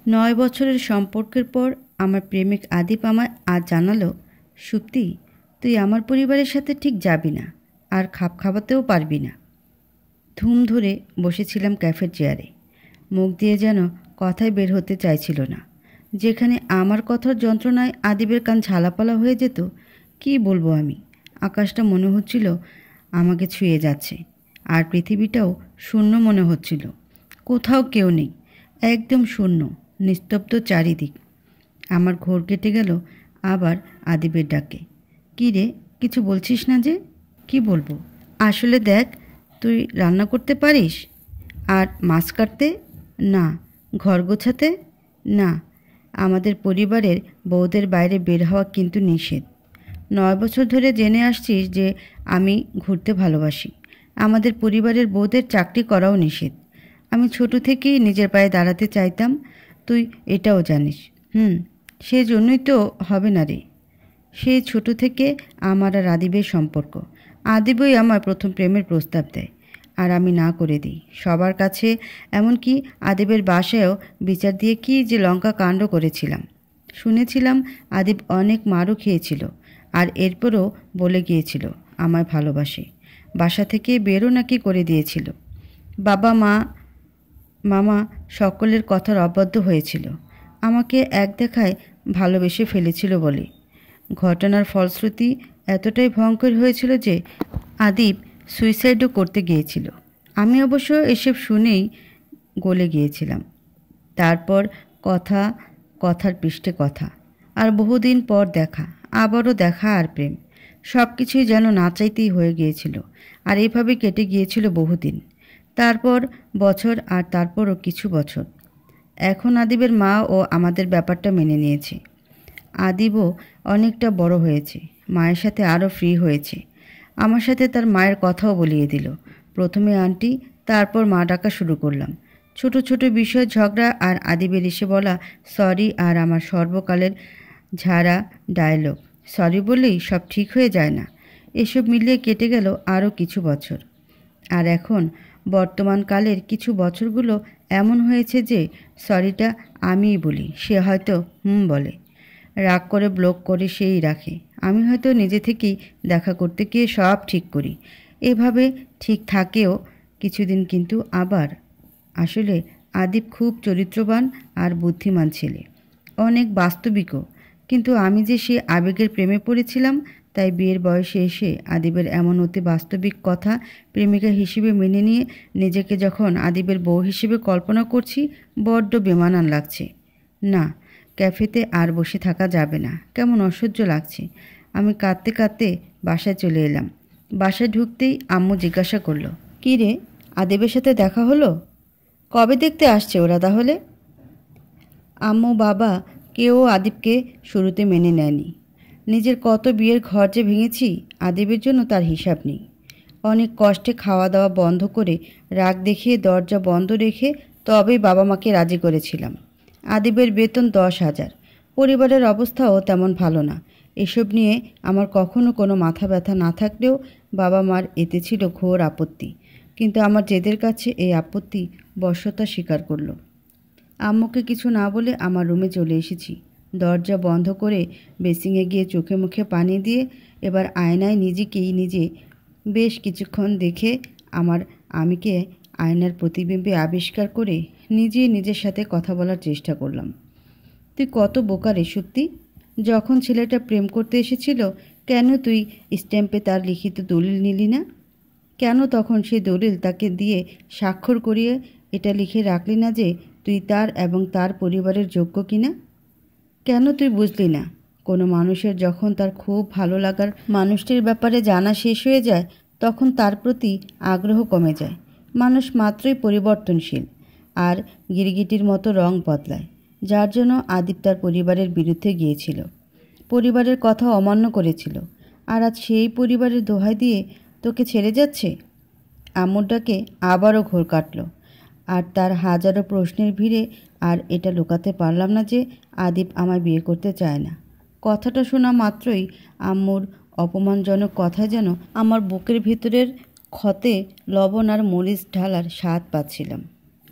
9 বছরের সম্পর্কের পর আমার প্রেমিক আদিপ আমায় আজ জানালো, সুপ্তি, তুই আমার পরিবারের সাথে ঠিক যাবি না, আর খাপ খাওয়াতেও পারবি না। ধুম ধরে বসেছিলাম ক্যাফের চেয়ারে, মুখ দিয়ে যেন কথাই বের হতে চাইছিল না। যেখানে আমার কথার যন্ত্রণায় আদিবের কান ঝালাপালা হয়ে যেত, কি বলবো আমি। আকাশটা মনে হচ্ছিল আমাকে ছুঁয়ে যাচ্ছে, আর পৃথিবীটাও শূন্য মনে হচ্ছিল। কোথাও কেউ নেই, একদম শূন্য, নিস্তব্ধ চারিদিক। আমার ঘোর কেটে গেল আবার আদিবের ডাকে। কী রে, কিছু বলছিস না যে? কি বলবো? আসলে দেখ, তুই রান্না করতে পারিস? আর মাছ কাটতে? না। ঘর গোছাতে? না। আমাদের পরিবারের বউদের বাইরে বের হওয়া কিন্তু নিষেধ। 9 বছর ধরে জেনে আসছিস যে আমি ঘুরতে ভালোবাসি। আমাদের পরিবারের বউদের চাকরি করাও নিষেধ। আমি ছোট থেকেই নিজের পায়ে দাঁড়াতে চাইতাম, তুই এটাও জানিস। সেজন্যই তো হবে না রে। সেই ছোট থেকে আমার আর আদিবের সম্পর্ক। আদিবই আমার প্রথম প্রেমের প্রস্তাব দেয়, আর আমি না করে দিই সবার কাছে। এমনকি আদিবের বাসায়ও বিচার দিয়ে কি যে লঙ্কা কাণ্ড করেছিলাম। শুনেছিলাম আদিব অনেক মারও খেয়েছিল, আর এরপরও বলে গিয়েছিল আমায় ভালোবাসে। বাসা থেকে বেরো নাকি করে দিয়েছিল। বাবা মা মামা সকলের কথার অবাধ্য হয়েছিল। আমাকে এক দেখায় ভালোবেসে ফেলেছিল বলে। ঘটনার ফলশ্রুতি এতটাই ভয়ঙ্কর হয়েছিল যে আদিব সুইসাইডও করতে গিয়েছিল। আমি অবশ্য এসব শুনেই গলে গিয়েছিলাম। তারপর কথা, কথার পৃষ্ঠে কথা, আর বহুদিন পর দেখা, আবারও দেখা আর প্রেম। সব কিছুই যেন না চাইতেই হয়ে গিয়েছিল, আর এভাবে কেটে গিয়েছিল বহুদিন। তারপর বছর, আর তারপরও কিছু বছর। এখন আদিবের মা ও আমাদের ব্যাপারটা মেনে নিয়েছে। আদিবও অনেকটা বড় হয়েছে, মায়ের সাথে আরও ফ্রি হয়েছে। আমার সাথে তার মায়ের কথাও বলিয়ে দিল। প্রথমে আন্টি, তারপর মা ডাকা শুরু করলাম। ছোট ছোট বিষয় ঝগড়া, আর আদিবের এসে বলা সরি, আর আমার সর্বকালের ঝাড়া ডায়লগ, সরি বললেই সব ঠিক হয়ে যায় না। এসব মিলিয়ে কেটে গেল আরও কিছু বছর। আর এখন বর্তমানকালের কিছু বছরগুলো এমন হয়েছে যে সরিটা আমিই বলি, সে হয়তো বলে। রাগ করে ব্লক করে সেই রাখে, আমি হয়তো নিজে থেকেই দেখা করতে গিয়ে সব ঠিক করি। এভাবে ঠিক থাকেও কিছুদিন, কিন্তু আবার আসলে আদিব খুব চরিত্রবান আর বুদ্ধিমান ছেলে, অনেক বাস্তবিকও। কিন্তু আমি যে সে আবেগের প্রেমে পড়েছিলাম, তাই বিয়ের বয়সে এসে আদিবের এমন অতি বাস্তবিক কথা প্রেমিকা হিসেবে মেনে নিয়ে নিজেকে যখন আদিবের বউ হিসেবে কল্পনা করছি, বড্ড বেমানান লাগছে। না, ক্যাফেতে আর বসে থাকা যাবে না, কেমন অসহ্য লাগছে। আমি কাঁদতে কাঁদতে বাসায় চলে এলাম। বাসায় ঢুকতেই আম্মু জিজ্ঞাসা করলো, কী রে, আদিবের সাথে দেখা হলো? কবে দেখতে আসছে ওরা তাহলে? আম্মু বাবা কেউ আদিবকে শুরুতে মেনে নেয়নি। নিজের কত বিয়ের ঘর যে ভেঙেছি, আদিবের জন্য তার হিসাব নেই। অনেক কষ্টে খাওয়া দাওয়া বন্ধ করে, রাগ দেখিয়ে দরজা বন্ধ রেখে তবেই বাবা মাকে রাজি করেছিলাম। আদিবের বেতন 10,000। পরিবারের অবস্থাও তেমন ভালো না। এসব নিয়ে আমার কখনো কোনো মাথা ব্যথা না থাকলেও বাবা মার এতে ছিল ঘোর আপত্তি। কিন্তু আমার জেদের কাছে এই আপত্তি বশ্যতা স্বীকার করল। আম্মুকে কিছু না বলে আমার রুমে চলে এসেছি। দরজা বন্ধ করে বেসিংয়ে গিয়ে চোখে মুখে পানি দিয়ে এবার আয়নায় নিজে বেশ কিছুক্ষণ দেখে আমিকে আয়নার প্রতিবিম্বে আবিষ্কার করে নিজের সাথে কথা বলার চেষ্টা করলাম। তুই কত বোকা রে সত্যি। যখন ছেলেটা প্রেম করতে এসেছিল, কেন তুই স্ট্যাম্পে তার লিখিত দলিল নিলি না? কেন তখন সেই দলিল তাকে দিয়ে স্বাক্ষর করিয়ে এটা লিখে রাখলি না যে তুই তার এবং তার পরিবারের যোগ্য কিনা? কেন তুই বুঝলি না, কোনো মানুষের যখন তার খুব ভালো লাগার মানুষটির ব্যাপারে জানা শেষ হয়ে যায়, তখন তার প্রতি আগ্রহ কমে যায়। মানুষ মাত্রই পরিবর্তনশীল, আর গিরগিটির মতো রং বদলায়। যার জন্য আদিব তার পরিবারের বিরুদ্ধে গিয়েছিল, পরিবারের কথা অমান্য করেছিল, আর আজ সেই পরিবারের দোহাই দিয়ে তোকে ছেড়ে যাচ্ছে। আম্মুর ডাকে আবারও ঘোর কাটল, আর তার হাজারো প্রশ্নের ভিড়ে আর এটা লুকাতে পারলাম না যে আদিব আমায় বিয়ে করতে চায় না। কথাটা শোনা মাত্রই আম্মুর অপমানজনক কথা যেন আমার বুকের ভিতরের ক্ষতে লবণ আর মরিচ ঢালার স্বাদ পাচ্ছিলাম।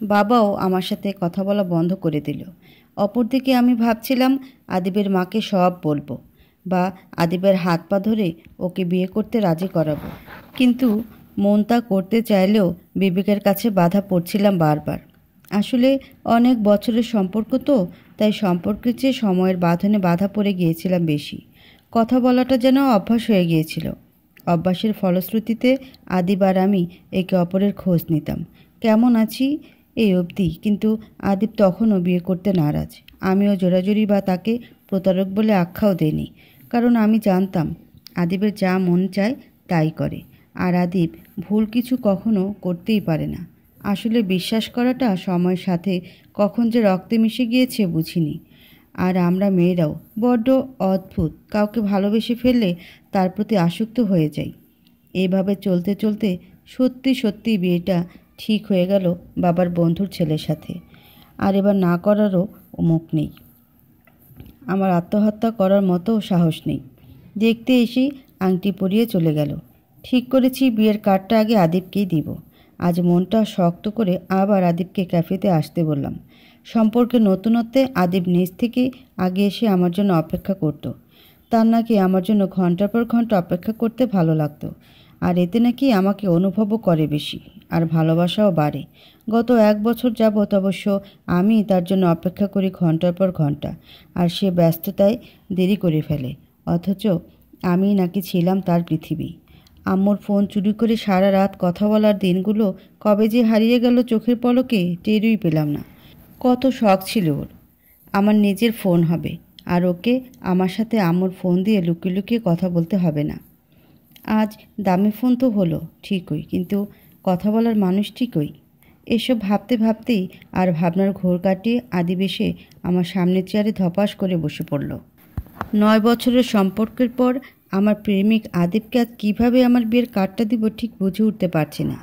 বাবাও আমার সাথে কথা বলা বন্ধ করে দিল। অপরদিকে আমি ভাবছিলাম আদিবের মাকে সব বলবো, বা আদিবের হাত পা ধরে ওকে বিয়ে করতে রাজি করাবো। কিন্তু মন তা করতে চাইলেও বিবেকের কাছে বাধা পড়ছিলাম বারবার। আসলে অনেক বছরের সম্পর্ক তো, তাই সম্পর্কের চেয়ে সময়ের বাঁধনে বাধা পড়ে গিয়েছিলাম বেশি। কথা বলাটা যেন অভ্যাস হয়ে গিয়েছিল। অভ্যাসের ফলশ্রুতিতে আদিব আর আমি একে অপরের খোঁজ নিতাম, কেমন আছি এই অবধি। কিন্তু আদিব তখনও বিয়ে করতে নারাজ। আমিও জোরাজুরি বা তাকে প্রতারক বলে আখ্যাও দেইনি, কারণ আমি জানতাম আদিবের যা মন চায় তাই করে, আর আদিব ভুল কিছু কখনো করতেই পারে না। আসলে বিশ্বাস করাটা সময়ের সাথে কখন যে রক্তে মিশে গিয়েছে বুঝিনি। আর আমরা মেয়েরাও বড্ড অদ্ভুত, কাউকে ভালোবেসে ফেললে তার প্রতি আসক্ত হয়ে যাই। এইভাবে চলতে চলতে সত্যি সত্যি বিয়েটা ঠিক হয়ে গেল বাবার বন্ধুর ছেলের সাথে। আর এবার না করারও মুখ নেই। আমার আত্মহত্যা করার মতো সাহস নেই। দেখতে এসেই আংটি পরিয়ে চলে গেল। ঠিক করেছি বিয়ের কার্ডটা আগে আদিবকেই দিব। আজ মনটা শক্ত করে আবার আদিবকে ক্যাফেতে আসতে বললাম। সম্পর্কের নতুনত্বে আদিব নিজ থেকে আগে এসে আমার জন্য অপেক্ষা করত। তার নাকি আমার জন্য ঘন্টার পর ঘন্টা অপেক্ষা করতে ভালো লাগতো, আর এতে নাকি আমাকে অনুভবও করে বেশি, আর ভালোবাসাও বাড়ে। গত 1 বছর যাবৎ অবশ্য আমি তার জন্য অপেক্ষা করি ঘন্টার পর ঘন্টা, আর সে ব্যস্ততায় দেরি করে ফেলে। অথচ আমি নাকি ছিলাম তার পৃথিবী। আম্মুর ফোন চুরি করে সারা রাত কথা বলার দিনগুলো কবে যে হারিয়ে গেল চোখের পলকে টেরই পেলাম না। কত শখ ছিল ওর আমার নিজের ফোন হবে, আর ওকে আমার সাথে আম্মুর ফোন দিয়ে লুকিয়ে লুকিয়ে কথা বলতে হবে না। আজ দামি ফোন তো হলো ঠিকই, কিন্তু কথা বলার মানুষ ঠিকই। এসব ভাবতে ভাবতেই আর ভাবনার ঘোর কাটিয়ে আদিব এসে আমার সামনের চেয়ারে ধপাস করে বসে পড়ল। 9 বছরের সম্পর্কের পর আমার প্রেমিক আদিবকে আজ কীভাবে আমার বিয়ের কার্ডটা দিব ঠিক বুঝে উঠতে পারছি না।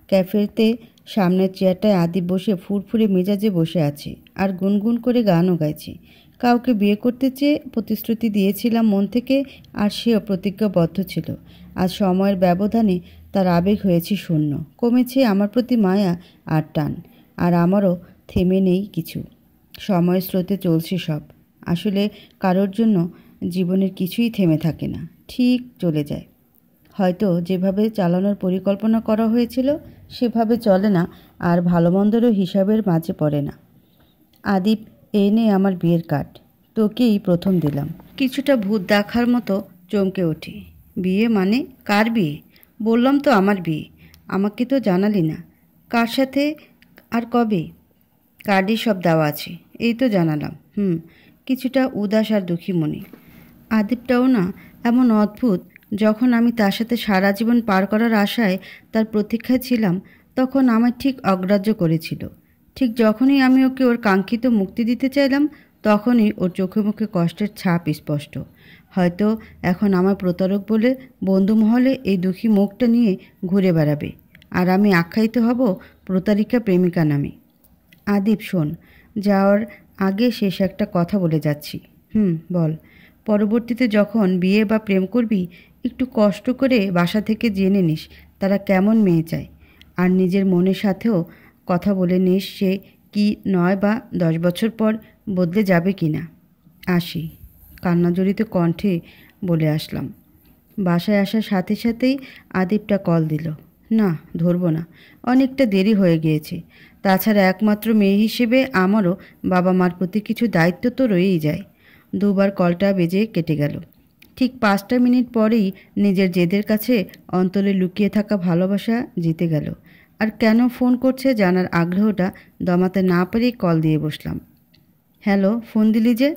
ক্যাফেতে সামনের চেয়ারটায় আদিব বসে ফুরফুরে মেজাজে বসে আছে, আর গুনগুন করে গানও গাইছে। কাউকে বিয়ে করতে চেয়ে প্রতিশ্রুতি দিয়েছিলাম মন থেকে, আর সেও প্রতিজ্ঞাবদ্ধ ছিল। আজ সময়ের ব্যবধানে তার আবেগ হয়েছে শূন্য, কমেছে আমার প্রতি মায়া আর টান। আর আমারও থেমে নেই কিছু, সময়ের স্রোতে চলছে সব। আসলে কারোর জন্য জীবনের কিছুই থেমে থাকে না, ঠিক চলে যায়। হয়তো যেভাবে চালানোর পরিকল্পনা করা হয়েছিল সেভাবে চলে না, আর ভালো মন্দেরও হিসাবের মাঝে পড়ে না। আদিব, এই নে আমার বিয়ের কার্ড, তোকেই প্রথম দিলাম। কিছুটা ভূত দেখার মতো চমকে ওঠে। বিয়ে মানে? কার বিয়ে? বললাম তো আমার বিয়ে। আমাকে তো জানালি না কার সাথে আর কবে। কার্ডে সব দেওয়া আছে, এই তো জানালাম। কিছুটা উদাস আর দুঃখী মনে। আদিবটাও না এমন অদ্ভুত। যখন আমি তার সাথে সারা জীবন পার করার আশায় তার প্রতীক্ষায় ছিলাম, তখন আমায় ঠিক অগ্রাহ্য করেছিল। ঠিক যখনই আমি ওকে ওর কাঙ্ক্ষিত মুক্তি দিতে চাইলাম, তখনই ওর চোখে মুখে কষ্টের ছাপ স্পষ্ট। হয়তো এখন আমার প্রতারক বলে বন্ধু মহলে এই দুঃখী মুখটা নিয়ে ঘুরে বেড়াবে, আর আমি আখ্যায়িত হব প্রতারিকা প্রেমিকা নামে। আদিব শোন, যাওয়ার আগে শেষ একটা কথা বলে যাচ্ছি। বল। পরবর্তীতে যখন বিয়ে বা প্রেম করবি, একটু কষ্ট করে বাসা থেকে জেনে নিস তারা কেমন মেয়ে চায়, আর নিজের মনের সাথেও কথা বলে নিস সে কি 9 বা 10 বছর পর বদলে যাবে কি না। আসি। কান্নাজড়িত কণ্ঠে বলে আসলাম। বাসায় আসার সাথে সাথেই আদিবটা কল দিল। না, ধরবো না, অনেকটা দেরি হয়ে গিয়েছে। তাছাড়া একমাত্র মেয়ে হিসেবে আমারও বাবা মার প্রতি কিছু দায়িত্ব তো রয়েই যায়। 2বার কলটা বেজে কেটে গেল। ঠিক 5টা মিনিট পরেই নিজের জেদের কাছে অন্তরে লুকিয়ে থাকা ভালোবাসা জিতে গেল। আর কেন ফোন করছে জানার আগ্রহটা দমাতে না পেরেই কল দিয়ে বসলাম। হ্যালো, ফোন দিলি যে?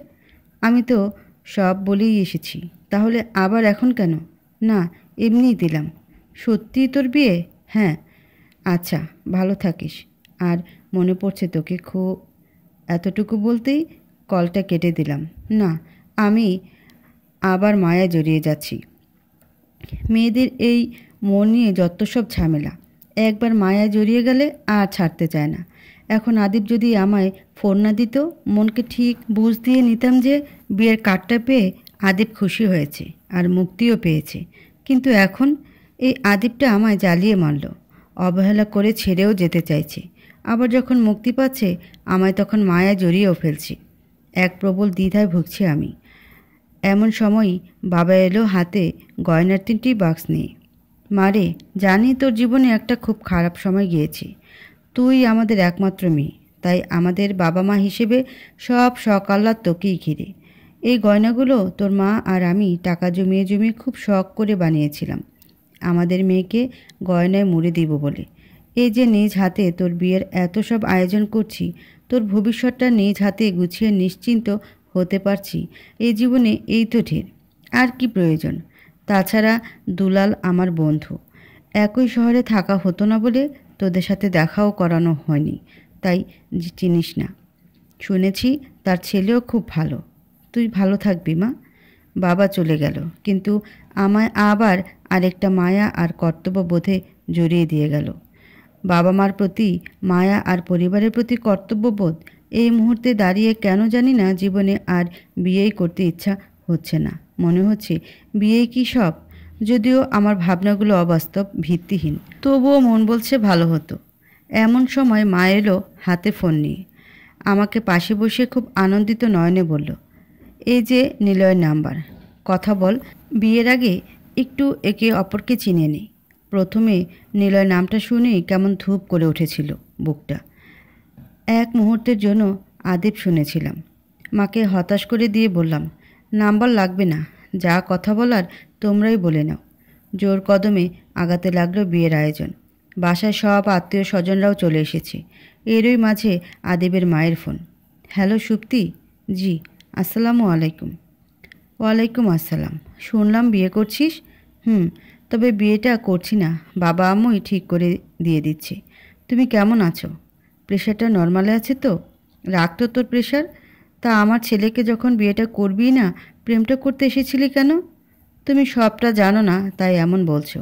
আমি তো সব বলেই এসেছি। তাহলে আবার এখন কেন? না, এমনিই দিলাম। সত্যিই তোর বিয়ে? হ্যাঁ। আচ্ছা, ভালো থাকিস। আর মনে পড়ছে তোকে খুব। এতটুকু বলতেই কলটা কেটে দিলাম। না, আমি আবার মায়া জড়িয়ে যাচ্ছি। মেয়েদের এই মন নিয়ে যত সব ঝামেলা, একবার মায়া জড়িয়ে গেলে আর ছাড়তে চায় না। এখন আদিব যদি আমায় ফোন না দিত, মনকে ঠিক বুঝ দিয়ে নিতাম যে বিয়ের কার্ডটা পেয়ে আদিব খুশি হয়েছে আর মুক্তিও পেয়েছে। কিন্তু এখন এই আদিবটা আমায় জ্বালিয়ে মারল, অবহেলা করে ছেড়েও যেতে চাইছে। আবার যখন মুক্তি পাচ্ছে আমায় তখন মায়া জড়িয়েও ফেলছে। এক প্রবল দ্বিধায় ভুগছি আমি। এমন সময়ই বাবা এলো হাতে গয়নার 3টি বাক্স নিয়ে। মারে, জানি তোর জীবনে একটা খুব খারাপ সময় গিয়েছে। তুই আমাদের একমাত্র মেয়ে, তাই আমাদের বাবা মা হিসেবে সব শখ আহ্লাদ তোকেই ঘিরে। এই গয়নাগুলো তোর মা আর আমি টাকা জমিয়ে জমিয়ে খুব শখ করে বানিয়েছিলাম আমাদের মেয়েকে গয়নায় মুড়ে দিব বলে। এই যে নিজ হাতে তোর বিয়ের এত সব আয়োজন করছি, তোর ভবিষ্যৎটা নিজ হাতে গুছিয়ে নিশ্চিন্ত হতে পারছি, এই জীবনে এই তো ঢের। আর কি প্রয়োজন? তাছাড়া দুলাল আমার বন্ধু, একই শহরে থাকা হতো না বলে তোদের সাথে দেখাও করানো হয়নি, তাই চিনিস না। শুনেছি তার ছেলেও খুব ভালো। তুই ভালো থাকবি মা। বাবা চলে গেল, কিন্তু আমায় আবার আরেকটা মায়া আর কর্তব্যবোধে জড়িয়ে দিয়ে গেল। বাবা মার প্রতি মায়া আর পরিবারের প্রতি কর্তব্যবোধ এই মুহূর্তে দাঁড়িয়ে কেন জানি না জীবনে আর বিয়েই করতে ইচ্ছা হচ্ছে না। মনে হচ্ছে বিয়েই কি সব? যদিও আমার ভাবনাগুলো অবাস্তব, ভিত্তিহীন, তবুও মন বলছে ভালো হতো। এমন সময় মা এলো হাতে ফোন নিয়ে। আমাকে পাশে বসে খুব আনন্দিত নয়নে বলল, এই যে নিলয়ের নাম্বার, কথা বল। বিয়ের আগে একটু একে অপরকে চিনে নিই। প্রথমে নিলয় নামটা শুনেই কেমন ধূপ করে উঠেছিল বুকটা। এক মুহূর্তের জন্য আদিপ শুনেছিলাম। মাকে হতাশ করে দিয়ে বললাম, নাম্বার লাগবে না, যা কথা বলার তোমরাই বলে নাও। জোর কদমে আগাতে লাগলো বিয়ের আয়োজন। বাসায় সব আত্মীয় স্বজনরাও চলে এসেছে। এরই মাঝে আদিবের মায়ের ফোন। হ্যালো সুপ্তি। জি, আসসালামু আলাইকুম। ওয়ালাইকুম আসসালাম। শুনলাম বিয়ে করছিস। তবে বিয়েটা করছি না, বাবা আম্মুই ঠিক করে দিয়ে দিচ্ছে। তুমি কেমন আছো? প্রেশারটা নর্মালে আছে তো? রাখতো তোর প্রেশার। তা আমার ছেলেকে যখন বিয়েটা করবি না, প্রেমটা করতে এসেছিলি কেন? তুমি সবটা জানো না তাই এমন বলছো।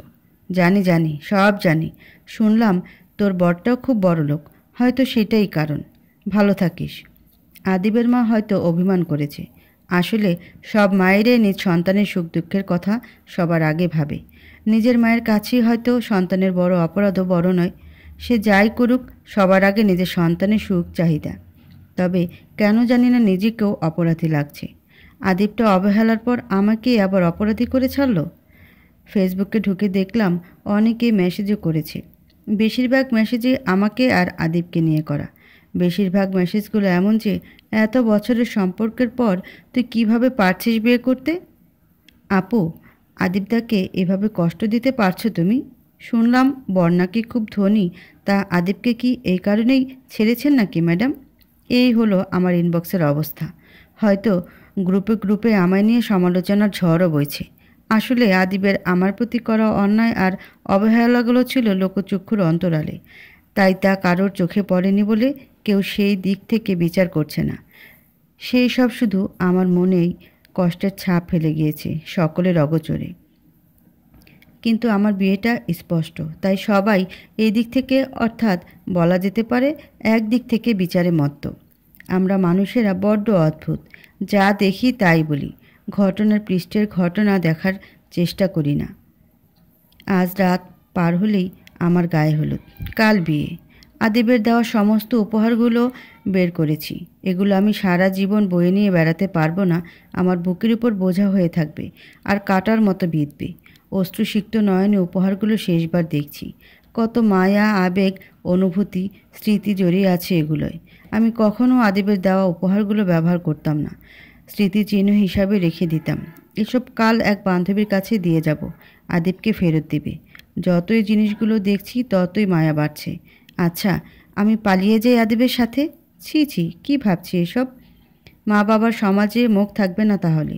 জানি জানি, সব জানি। শুনলাম তোর বরটাও খুব বড় লোক, হয়তো সেটাই কারণ। ভালো থাকিস। আদিবের মা হয়তো অভিমান করেছে। আসলে সব মায়েরাই নিজ সন্তানের সুখ দুঃখের কথা সবার আগে ভাবে। নিজের মায়ের কাছেই হয়তো সন্তানের বড় অপরাধও বড় নয়। সে যাই করুক, সবার আগে নিজের সন্তানের সুখ চাহিদা। তবে কেন জানি না নিজেকেও অপরাধী লাগছে। আদিবটা অবহেলার পর আমাকে আবার অপরাধী করে ছাড়ল। ফেসবুকে ঢুকে দেখলাম অনেকে মেসেজও করেছে। বেশিরভাগ মেসেজে আমাকে আর আদিবকে নিয়ে করা। বেশিরভাগ মেসেজগুলো এমন যে, এত বছরের সম্পর্কের পর তুই কিভাবে পারছিস বিয়ে করতে? আপু, আদিবদাকে এভাবে কষ্ট দিতে পারছো তুমি? শুনলাম বর নাকি খুব ধনী, তা আদিবকে কি এই কারণেই ছেড়েছেন নাকি ম্যাডাম? এই হলো আমার ইনবক্সের অবস্থা। হয়তো গ্রুপে গ্রুপে আমায় নিয়ে সমালোচনার ঝড়ও বইছে। আসলে আদিবের আমার প্রতি করা অন্যায় আর অবহেলাগুলো ছিল লোকচক্ষুর অন্তরালে, তাই তা কারোর চোখে পড়েনি বলে কেউ সেই দিক থেকে বিচার করছে না। সেই সব শুধু আমার মনেই কষ্টের ছাপ ফেলে গিয়েছে সকলের অগোচরে। কিন্তু আমার বিয়েটা স্পষ্ট, তাই সবাই এই দিক থেকে, অর্থাৎ বলা যেতে পারে একদিক থেকে বিচারে মত্ত। আমরা মানুষেরা বড্ড অদ্ভুত, যা দেখি তাই বলি, ঘটনার পৃষ্ঠের ঘটনা দেখার চেষ্টা করি না। আজ রাত পার হলেই আমার গায়ে হলুদ, কাল বিয়ে। আদিবের দেওয়া সমস্ত উপহারগুলো বের করেছি। এগুলো আমি সারা জীবন বয়ে নিয়ে বেড়াতে পারবো না, আমার বুকের উপর বোঝা হয়ে থাকবে আর কাটার মতো বিঁধবে। অশ্রুসিক্ত নয়নে উপহারগুলো শেষবার দেখছি। কত মায়া, আবেগ, অনুভূতি, স্মৃতি জড়িয়ে আছে এগুলোয়। আমি কখনও আদিবের দেওয়া উপহারগুলো ব্যবহার করতাম না, স্মৃতিচিহ্ন হিসাবে রেখে দিতাম। এসব কাল এক বান্ধবীর কাছে দিয়ে যাব, আদিবকে ফেরত দিবে। যতই জিনিসগুলো দেখছি ততই মায়া বাড়ছে। আচ্ছা, আমি পালিয়ে যাই আদিবের সাথে? ছি ছি, কী ভাবছি এসব? মা বাবার সমাজে মুখ থাকবে না তাহলে?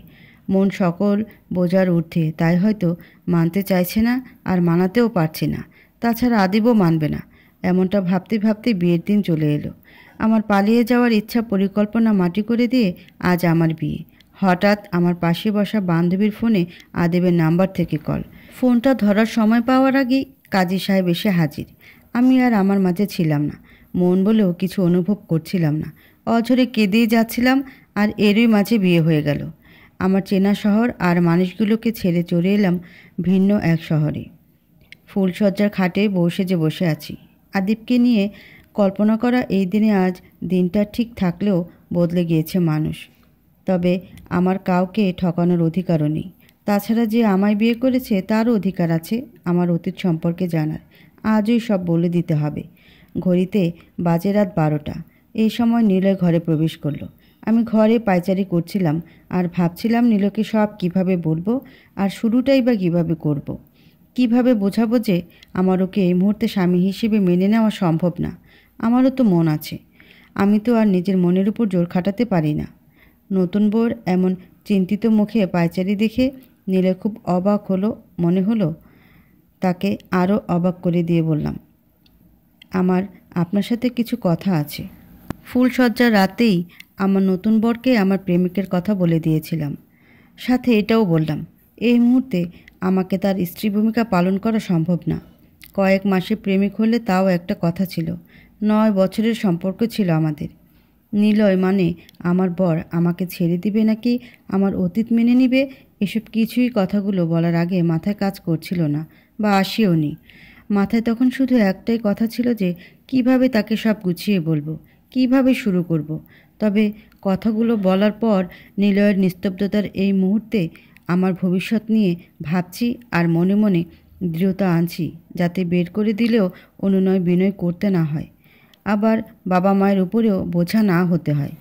মন সকল বোঝার ঊর্ধ্বে, তাই হয়তো মানতে চাইছে না আর মানাতেও পারছে না। তাছাড়া আদিবও মানবে না। এমনটা ভাবতে ভাবতে বিয়ের দিন চলে এলো। আমার পালিয়ে যাওয়ার ইচ্ছা পরিকল্পনা মাটি করে দিয়ে আজ আমার বিয়ে। হঠাৎ আমার পাশে বসা বান্ধবীর ফোনে আদিবের নাম্বার থেকে কল। ফোনটা ধরার সময় পাওয়ার আগেই কাজী সাহেব এসে হাজির। আমি আর আমার মাঝে ছিলাম না, মন বলেও কিছু অনুভব করছিলাম না। অঝরে কেঁদেই যাচ্ছিলাম, আর এরই মাঝে বিয়ে হয়ে গেল। আমার চেনা শহর আর মানুষগুলোকে ছেড়ে চলে এলাম ভিন্ন এক শহরে। ফুলসজ্জার খাটে বউ সেজে বসে আছি। আদিবকে নিয়ে কল্পনা করা এই দিনে আজ দিনটা ঠিক থাকলেও বদলে গিয়েছে মানুষ। তবে আমার কাউকে ঠকানোর অধিকারও নেই। তাছাড়া যে আমায় বিয়ে করেছে তারও অধিকার আছে আমার অতীত সম্পর্কে জানার। আজই সব বলে দিতে হবে। ঘড়িতে বাজে রাত 12টা। এই সময় নিলয় ঘরে প্রবেশ করলো। আমি ঘরে পায়চারি করছিলাম আর ভাবছিলাম নীলকে সব কিভাবে বলবো আর শুরুটাই বা কীভাবে করব। কিভাবে বোঝাবো যে আমার ওকে এই মুহূর্তে স্বামী হিসেবে মেনে নেওয়া সম্ভব না। আমারও তো মন আছে। আমি তো আর নিজের মনের উপর জোর খাটাতে পারি না। নতুন বউর এমন চিন্তিত মুখে পায়চারি দেখে নিলয় খুব অবাক হলো। মনে হলো তাকে আরও অবাক করে দিয়ে বললাম, আমার আপনার সাথে কিছু কথা আছে। ফুলসজ্জার রাতেই আমার নতুন বরকে আমার প্রেমিকের কথা বলে দিয়েছিলাম। সাথে এটাও বললাম, এই মুহূর্তে আমাকে তার স্ত্রী ভূমিকা পালন করা সম্ভব না। কয়েক মাসে প্রেমিক হলে তাও একটা কথা ছিল। 9 বছরের সম্পর্ক ছিল আমাদের। নিলয় মানে আমার বর আমাকে ছেড়ে দিবে নাকি আমার অতীত মেনে নিবে, এসব কিছুই কথাগুলো বলার আগে মাথায় কাজ করছিল না বা আসেও নি। মাথায় তখন শুধু একটাই কথা ছিল যে কিভাবে তাকে সব গুছিয়ে বলবো, কিভাবে শুরু করব। তবে কথাগুলো বলার পর নিলয়ের নিস্তব্ধতার এই মুহূর্তে আমার ভবিষ্যৎ নিয়ে ভাবছি আর মনে মনে দৃঢ়তা আনছি, যাতে বের করে দিলেও অনুনয় বিনয় করতে না হয়, আবার বাবা মায়ের উপরেও বোঝা না হতে হয়।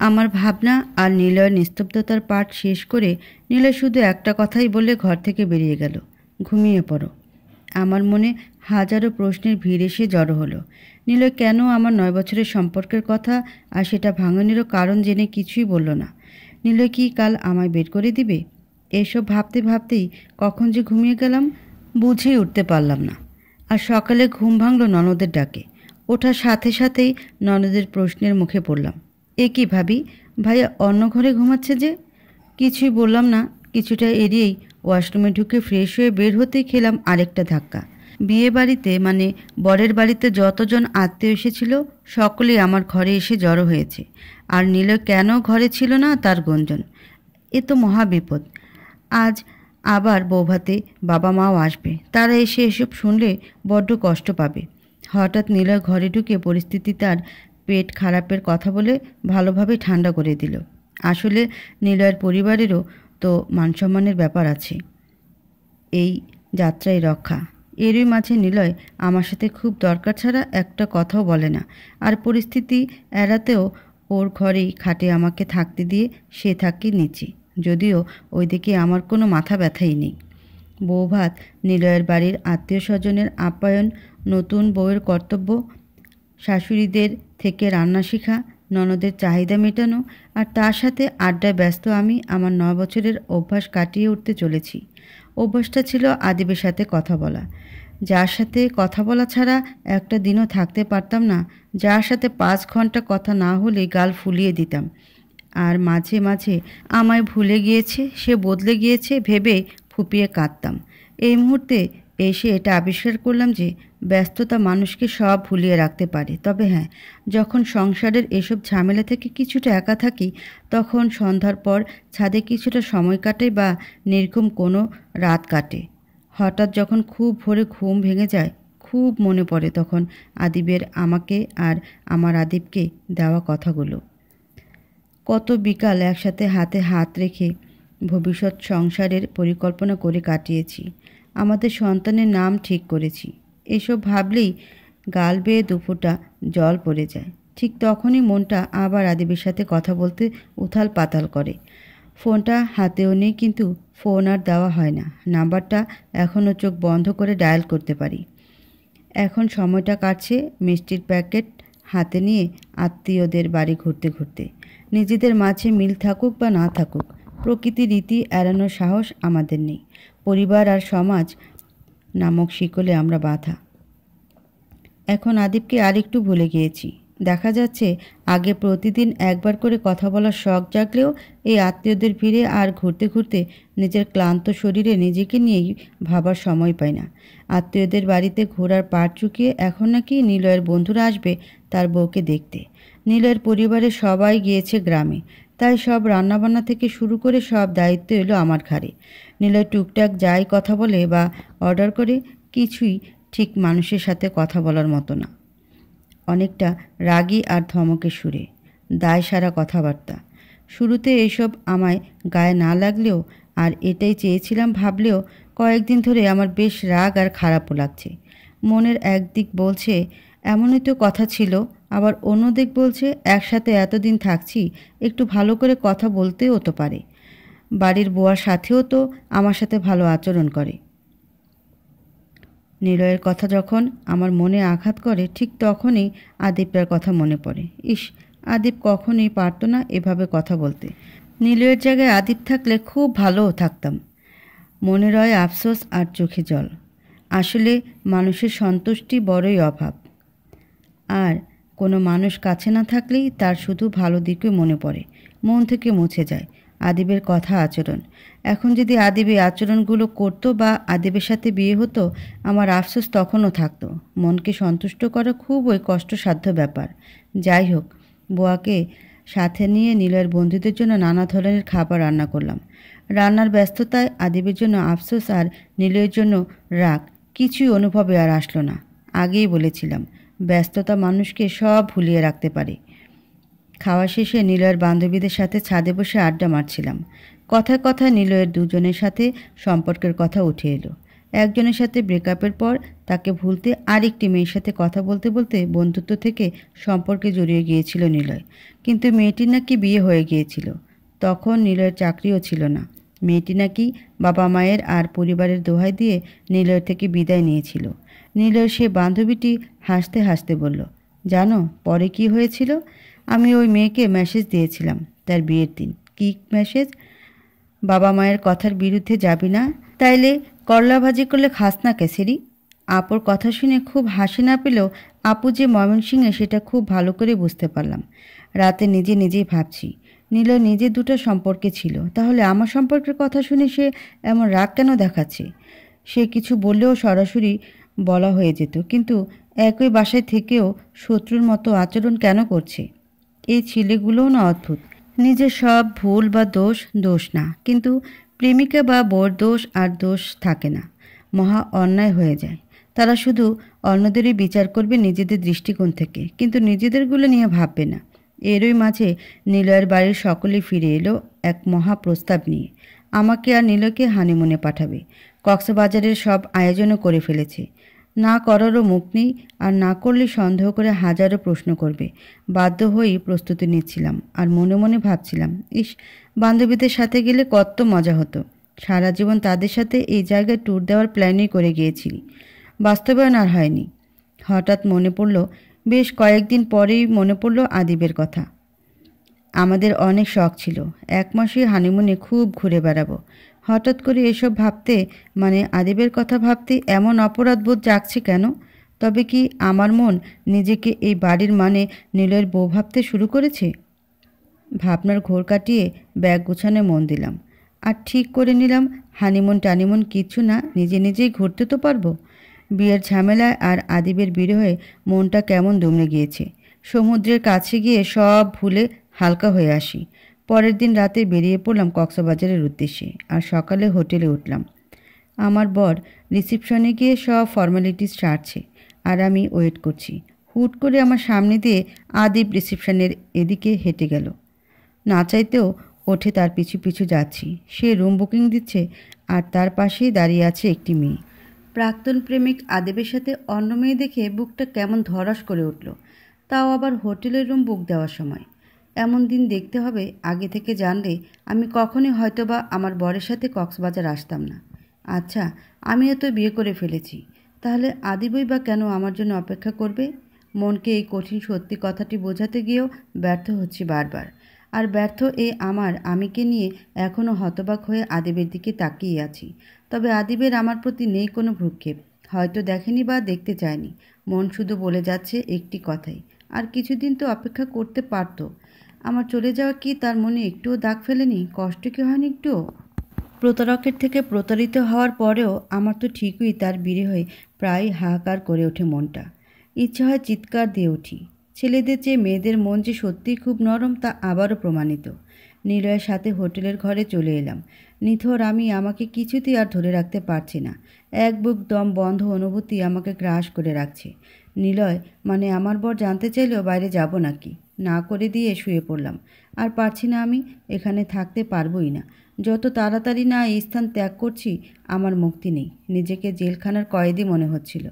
আমার ভাবনা আর নিলয়ের নিস্তব্ধতার পাঠ শেষ করে নিলয় শুধু একটা কথাই বলে ঘর থেকে বেরিয়ে গেল, ঘুমিয়ে পড়ো। আমার মনে হাজারো প্রশ্নের ভিড় এসে জড়ো হলো। নিলয় কেন আমার 9 বছরের সম্পর্কের কথা আর সেটা ভাঙানোরও কারণ জেনে কিছুই বলল না। নিলয় কি কাল আমায় বের করে দিবে? এসব ভাবতে ভাবতেই কখন যে ঘুমিয়ে গেলাম বুঝেই উঠতে পারলাম না। আর সকালে ঘুম ভাঙল ননদের ডাকে। ওঠার সাথে সাথেই ননদের প্রশ্নের মুখে পড়লাম, এ কি ভাবি, ভাইয়া অন্য ঘরে ঘুমাচ্ছে যে? কিছুই বললাম না। কিছুটা এড়িয়েই ওয়াশরুমে ঢুকে ফ্রেশ হয়ে বের হতেই খেলাম আরেকটা ধাক্কা। বিয়ে বাড়িতে মানে বরের বাড়িতে যতজন আত্মীয় এসেছিল সকলেই আমার ঘরে এসে জড়ো হয়েছে। আর নিলয় কেন ঘরে ছিল না তার গুঞ্জন। এ তো মহাবিপদ। আজ আবার বৌভাতে বাবা মাও আসবে। তারা এসে এসব শুনলে বড্ড কষ্ট পাবে। হঠাৎ নিলয় ঘরে ঢুকে পরিস্থিতি তার পেট খারাপের কথা বলে ভালোভাবে ঠান্ডা করে দিল। আসলে নিলয়ের পরিবারেরও তো মানসম্মানের ব্যাপার আছে, এই যাত্রায় রক্ষা। এরই মাঝে নিলয় আমার সাথে খুব দরকার ছাড়া একটা কথাও বলে না। আর পরিস্থিতি এড়াতেও ওর ঘরেই খাটে আমাকে থাকতে দিয়ে সে থাকে নিচে, যদিও ওইদিকে আমার কোনো মাথা ব্যথাই নেই। বৌভাত, নিলয়ের বাড়ির আত্মীয় স্বজনের আপ্যায়ন, নতুন বউয়ের কর্তব্য, শাশুড়িদের থেকে রান্না শেখা, ননদের চাহিদা মেটানো, আর তার সাথে আড্ডায় ব্যস্ত আমি আমার 9 বছরের অভ্যাস কাটিয়ে উঠতে চলেছি। অভ্যাসটা ছিল আদিবের সাথে কথা বলা, যার সাথে কথা বলা ছাড়া একটা দিনও থাকতে পারতাম না, যার সাথে 5 ঘন্টা কথা না হলে গাল ফুলিয়ে দিতাম। আর মাঝে মাঝে আমায় ভুলে গিয়েছে, সে বদলে গিয়েছে ভেবে ফুপিয়ে কাঁদতাম। এই মুহূর্তে এসে এটা আবিষ্কার করলাম যে ব্যস্ততা মানুষকে সব ভুলিয়ে রাখতে পারে। তবে হ্যাঁ, যখন সংসারের এসব ঝামেলা থেকে কিছুটা একা থাকি, তখন সন্ধ্যার পর ছাদে কিছুটা সময় কাটে বা নির্ঘুম কোনো রাত কাটে। হঠাৎ যখন খুব ভোরে ঘুম ভেঙে যায়, খুব মনে পড়ে তখন আদিবের আমাকে আর আমার আদিবকে দেওয়া কথাগুলো। কত বিকাল একসাথে হাতে হাত রেখে ভবিষ্যৎ সংসারের পরিকল্পনা করে কাটিয়েছি, আমাদের সন্তানের নাম ঠিক করেছি। এসব ভাবলেই গাল বেয়ে দুফোঁটা জল পড়ে যায়। ঠিক তখনই মনটা আবার আদিবের সাথে কথা বলতে উথাল পাতাল করে। ফোনটা হাতেও নেই, কিন্তু ফোন আর দেওয়া হয় না। নাম্বারটা এখনও চোখ বন্ধ করে ডায়াল করতে পারি। এখন সময়টা কাটছে মিষ্টির প্যাকেট হাতে নিয়ে আত্মীয়দের বাড়ি ঘুরতে ঘুরতে। নিজেদের মাঝে মিল থাকুক বা না থাকুক, প্রকৃতি রীতি এড়ানোর সাহস আমাদের নেই। পরিবার আর সমাজ নামক শিকলে আমরা বাঁধা। এখন আদিবকে আরেকটু ভুলে গিয়েছি। দেখা যাচ্ছে আগে প্রতিদিন একবার করে কথা বলার শখ জাগলেও এই আত্মীয়দের ভিড়ে আর ঘুরতে ঘুরতে নিজের ক্লান্ত শরীরে নিজেকে নিয়েই ভাবার সময় পাই না। আত্মীয়দের বাড়িতে ঘোরার পাট চুকিয়ে এখন নাকি নিলয়ের বন্ধুরা আসবে তার বউকে দেখতে। নিলয়ের পরিবারের সবাই গিয়েছে গ্রামে, তাই সব রান্নাবান্না থেকে শুরু করে সব দায়িত্ব এলো আমার ঘাড়ে। নিলয় টুকটাক যাই কথা বলে বা অর্ডার করে, কিছুই ঠিক মানুষের সাথে কথা বলার মতো না। অনেকটা রাগী আর ধমকের সুরে, দায় সারা কথাবার্তা। শুরুতে এইসব আমায় গায়ে না লাগলেও আর এটাই চেয়েছিলাম ভাবলেও কয়েকদিন ধরে আমার বেশ রাগ আর খারাপও লাগছে। মনের একদিক বলছে এমনই তো কথা ছিল, আবার অন্য দিক বলছে একসাথে এতদিন থাকছি, একটু ভালো করে কথা বলতেও তো পারে। বাড়ির বুয়ার সাথেও তো আমার সাথে ভালো আচরণ করে। নিলয়ের কথা যখন আমার মনে আঘাত করে ঠিক তখনই আদিপটার কথা মনে পড়ে। ইস, আদিপ কখনোই পারতো না এভাবে কথা বলতে। নিলয়ের জায়গায় আদিপ থাকলে খুব ভালোও থাকতাম। মনে রয় আফসোস আর চোখে জল। আসলে মানুষের সন্তুষ্টি বড়ই অভাব। আর কোনো মানুষ কাছে না থাকলেই তার শুধু ভালো দিকে মনে পড়ে, মন থেকে মুছে যায় আদিবের কথা আচরণ। এখন যদি আদিব এই আচরণগুলো করতো বা আদিবের সাথে বিয়ে হতো, আমার আফসোস তখনও থাকতো। মনকে সন্তুষ্ট করা খুবই কষ্টসাধ্য ব্যাপার। যাই হোক, বুয়াকে সাথে নিয়ে নিলয়ের বন্ধুদের জন্য নানা ধরনের খাবার রান্না করলাম। রান্নার ব্যস্ততায় আদিবের জন্য আফসোস আর নিলয়ের জন্য রাগ কিছুই অনুভবে আর আসলো না। আগেই বলেছিলাম, ব্যস্ততা মানুষকে সব ভুলিয়ে রাখতে পারে। খাওয়া শেষে নিলয়ের বান্ধবীদের সাথে ছাদে বসে আড্ডা মারছিলাম। কথায় কথায় নিলয়ের দুজনের সাথে সম্পর্কের কথা উঠে এলো। একজনের সাথে ব্রেকআপের পর তাকে ভুলতে আরেকটি মেয়ের সাথে কথা বলতে বলতে বন্ধুত্ব থেকে সম্পর্কে জড়িয়ে গিয়েছিল নিলয়। কিন্তু মেয়েটির নাকি বিয়ে হয়ে গিয়েছিল। তখন নিলয়ের চাকরিও ছিল না। মেয়েটি নাকি বাবা মায়ের আর পরিবারের দোহাই দিয়ে নিলয়ের থেকে বিদায় নিয়েছিল। নিলয়ের সে বান্ধবীটি হাসতে হাসতে বলল, জানো পরে কি হয়েছিল? আমি ওই মেয়েকে মেসেজ দিয়েছিলাম তার বিয়ের দিন। কী মেসেজ? বাবা মায়ের কথার বিরুদ্ধে যাবি না, তাইলে করলা ভাজি করলে খাস না কেসেরি। আপুর কথা শুনে খুব হাসি না পেলেও আপু যে ময়মনসিংহে সেটা খুব ভালো করে বুঝতে পারলাম। রাতে নিজে নিজেই ভাবছি, নিলয় নিজে দুটো সম্পর্কে ছিল, তাহলে আমার সম্পর্কের কথা শুনে সে এমন রাগ কেন দেখাচ্ছে? সে কিছু বললেও সরাসরি বলা হয়ে যেত, কিন্তু একই বাসায় থেকেও শত্রুর মতো আচরণ কেন করছে? এই ছেলেগুলোও না অদ্ভুত। নিজের সব ভুল বা দোষ না, কিন্তু প্রেমিকা বা বর দোষ আর দোষ থাকে না, মহা অন্যায় হয়ে যায়। তারা শুধু অন্যদেরই বিচার করবে নিজেদের দৃষ্টিকোণ থেকে, কিন্তু নিজেদেরগুলো নিয়ে ভাববে না। এরই মাঝে নিলয়ের বাড়ির সকলে ফিরে এলো এক মহা প্রস্তাব নিয়ে। আমাকে আর নিলয়কে হানিমুনে পাঠাবে। কক্সবাজারের সব আয়োজনও করে ফেলেছে। না করারও মুখ নেই, আর না করলে সন্দেহ করে হাজারো প্রশ্ন করবে। বাধ্য হয়েই প্রস্তুতি নিচ্ছিলাম আর মনে মনে ভাবছিলাম, ইস, বান্ধবীদের সাথে গেলে কত মজা হতো। সারা জীবন তাদের সাথে এই জায়গায় ট্যুর দেওয়ার প্ল্যানই করে গিয়েছিলি, বাস্তবায়ন আর হয়নি। হঠাৎ মনে পড়ল, বেশ কয়েকদিন পরেই মনে পড়ল আদিবের কথা। আমাদের অনেক শখ ছিল, এক মাসে হানিমুনে খুব ঘুরে বেড়াবো। হঠাৎ করে এসব ভাবতে, মানে আদিবের কথা ভাবতে এমন অপরাধবোধ জাগছে কেন? তবে কি আমার মন নিজেকে এই বাড়ির মানে নিলয়ের বউ ভাবতে শুরু করেছে? ভাবনার ঘোর কাটিয়ে ব্যাগ গোছানো মন দিলাম। আর ঠিক করে নিলাম, হানিমুন টানিমুন কিছু না, নিজে নিজেই ঘুরতে তো পারবো। বিয়ের ঝামেলায় আর আদিবের বিরহে মনটা কেমন দমড়ে গিয়েছে। সমুদ্রের কাছে গিয়ে সব ভুলে হালকা হয়ে আসি। পরের দিন রাতে বেরিয়ে পড়লাম কক্সবাজারের উদ্দেশ্যে, আর সকালে হোটেলে উঠলাম। আমার বর রিসিপশনে গিয়ে সব ফর্মালিটিস সারছে, আর আমি ওয়েট করছি। হুট করে আমার সামনে দিয়ে আদিব রিসিপশনের এদিকে হেঁটে গেল। না চাইতেও ওঠে তার পিছু পিছু যাচ্ছি। সে রুম বুকিং দিচ্ছে, আর তার পাশেই দাঁড়িয়ে আছে একটি মেয়ে। প্রাক্তন প্রেমিক আদিবের সাথে অন্য মেয়ে দেখে বুকটা কেমন ধড়াস করে উঠল, তাও আবার হোটেলের রুম বুক দেওয়ার সময়। এমন দিন দেখতে হবে, আগে থেকে জানলে আমি কখনোই হয়তোবা আমার বরের সাথে কক্সবাজার আসতাম না। আচ্ছা, আমিও তো বিয়ে করে ফেলেছি, তাহলে আদিবই বা কেন আমার জন্য অপেক্ষা করবে? মনকে এই কঠিন সত্যি কথাটি বোঝাতে গিয়েও ব্যর্থ হচ্ছি বারবার। আর ব্যর্থ এই আমিকে নিয়ে এখনও হতবাক হয়ে আদিবের দিকে তাকিয়ে আছি। তবে আদিবের আমার প্রতি নেই কোনো ভ্রুক্ষেপ, হয়তো দেখেনি বা দেখতে চায়নি। মন শুধু বলে যাচ্ছে একটি কথাই, আর কিছুদিন তো অপেক্ষা করতে পারতো। আমার চলে যাওয়া কি তার মনে একটুও দাগ ফেলেনি? কষ্ট কি হয়নি একটুও? প্রতারকের থেকে প্রতারিত হওয়ার পরেও আমার তো ঠিকই তার বিরহে প্রায় হাহাকার করে ওঠে মনটা। ইচ্ছে হয় চিৎকার দিয়ে উঠি। ছেলেদের চেয়ে মেয়েদের মন যে সত্যিই খুব নরম, তা আবারও প্রমাণিত। নিলয়ের সাথে হোটেলের ঘরে চলে এলাম। নিথর আমি আমাকে কিছুতেই আর ধরে রাখতে পারছি না। এক বুক দম বন্ধ অনুভূতি আমাকে গ্রাস করে রাখছে। নিলয় মানে আমার বর জানতে চাইলেও বাইরে যাব নাকি, না করে দিয়ে শুয়ে পড়লাম। আর পারছি না, আমি এখানে থাকতে পারবই না। যত তাড়াতাড়ি না এই স্থান ত্যাগ করছি আমার মুক্তি নেই। নিজেকে জেলখানার কয়েদি মনে হচ্ছিল।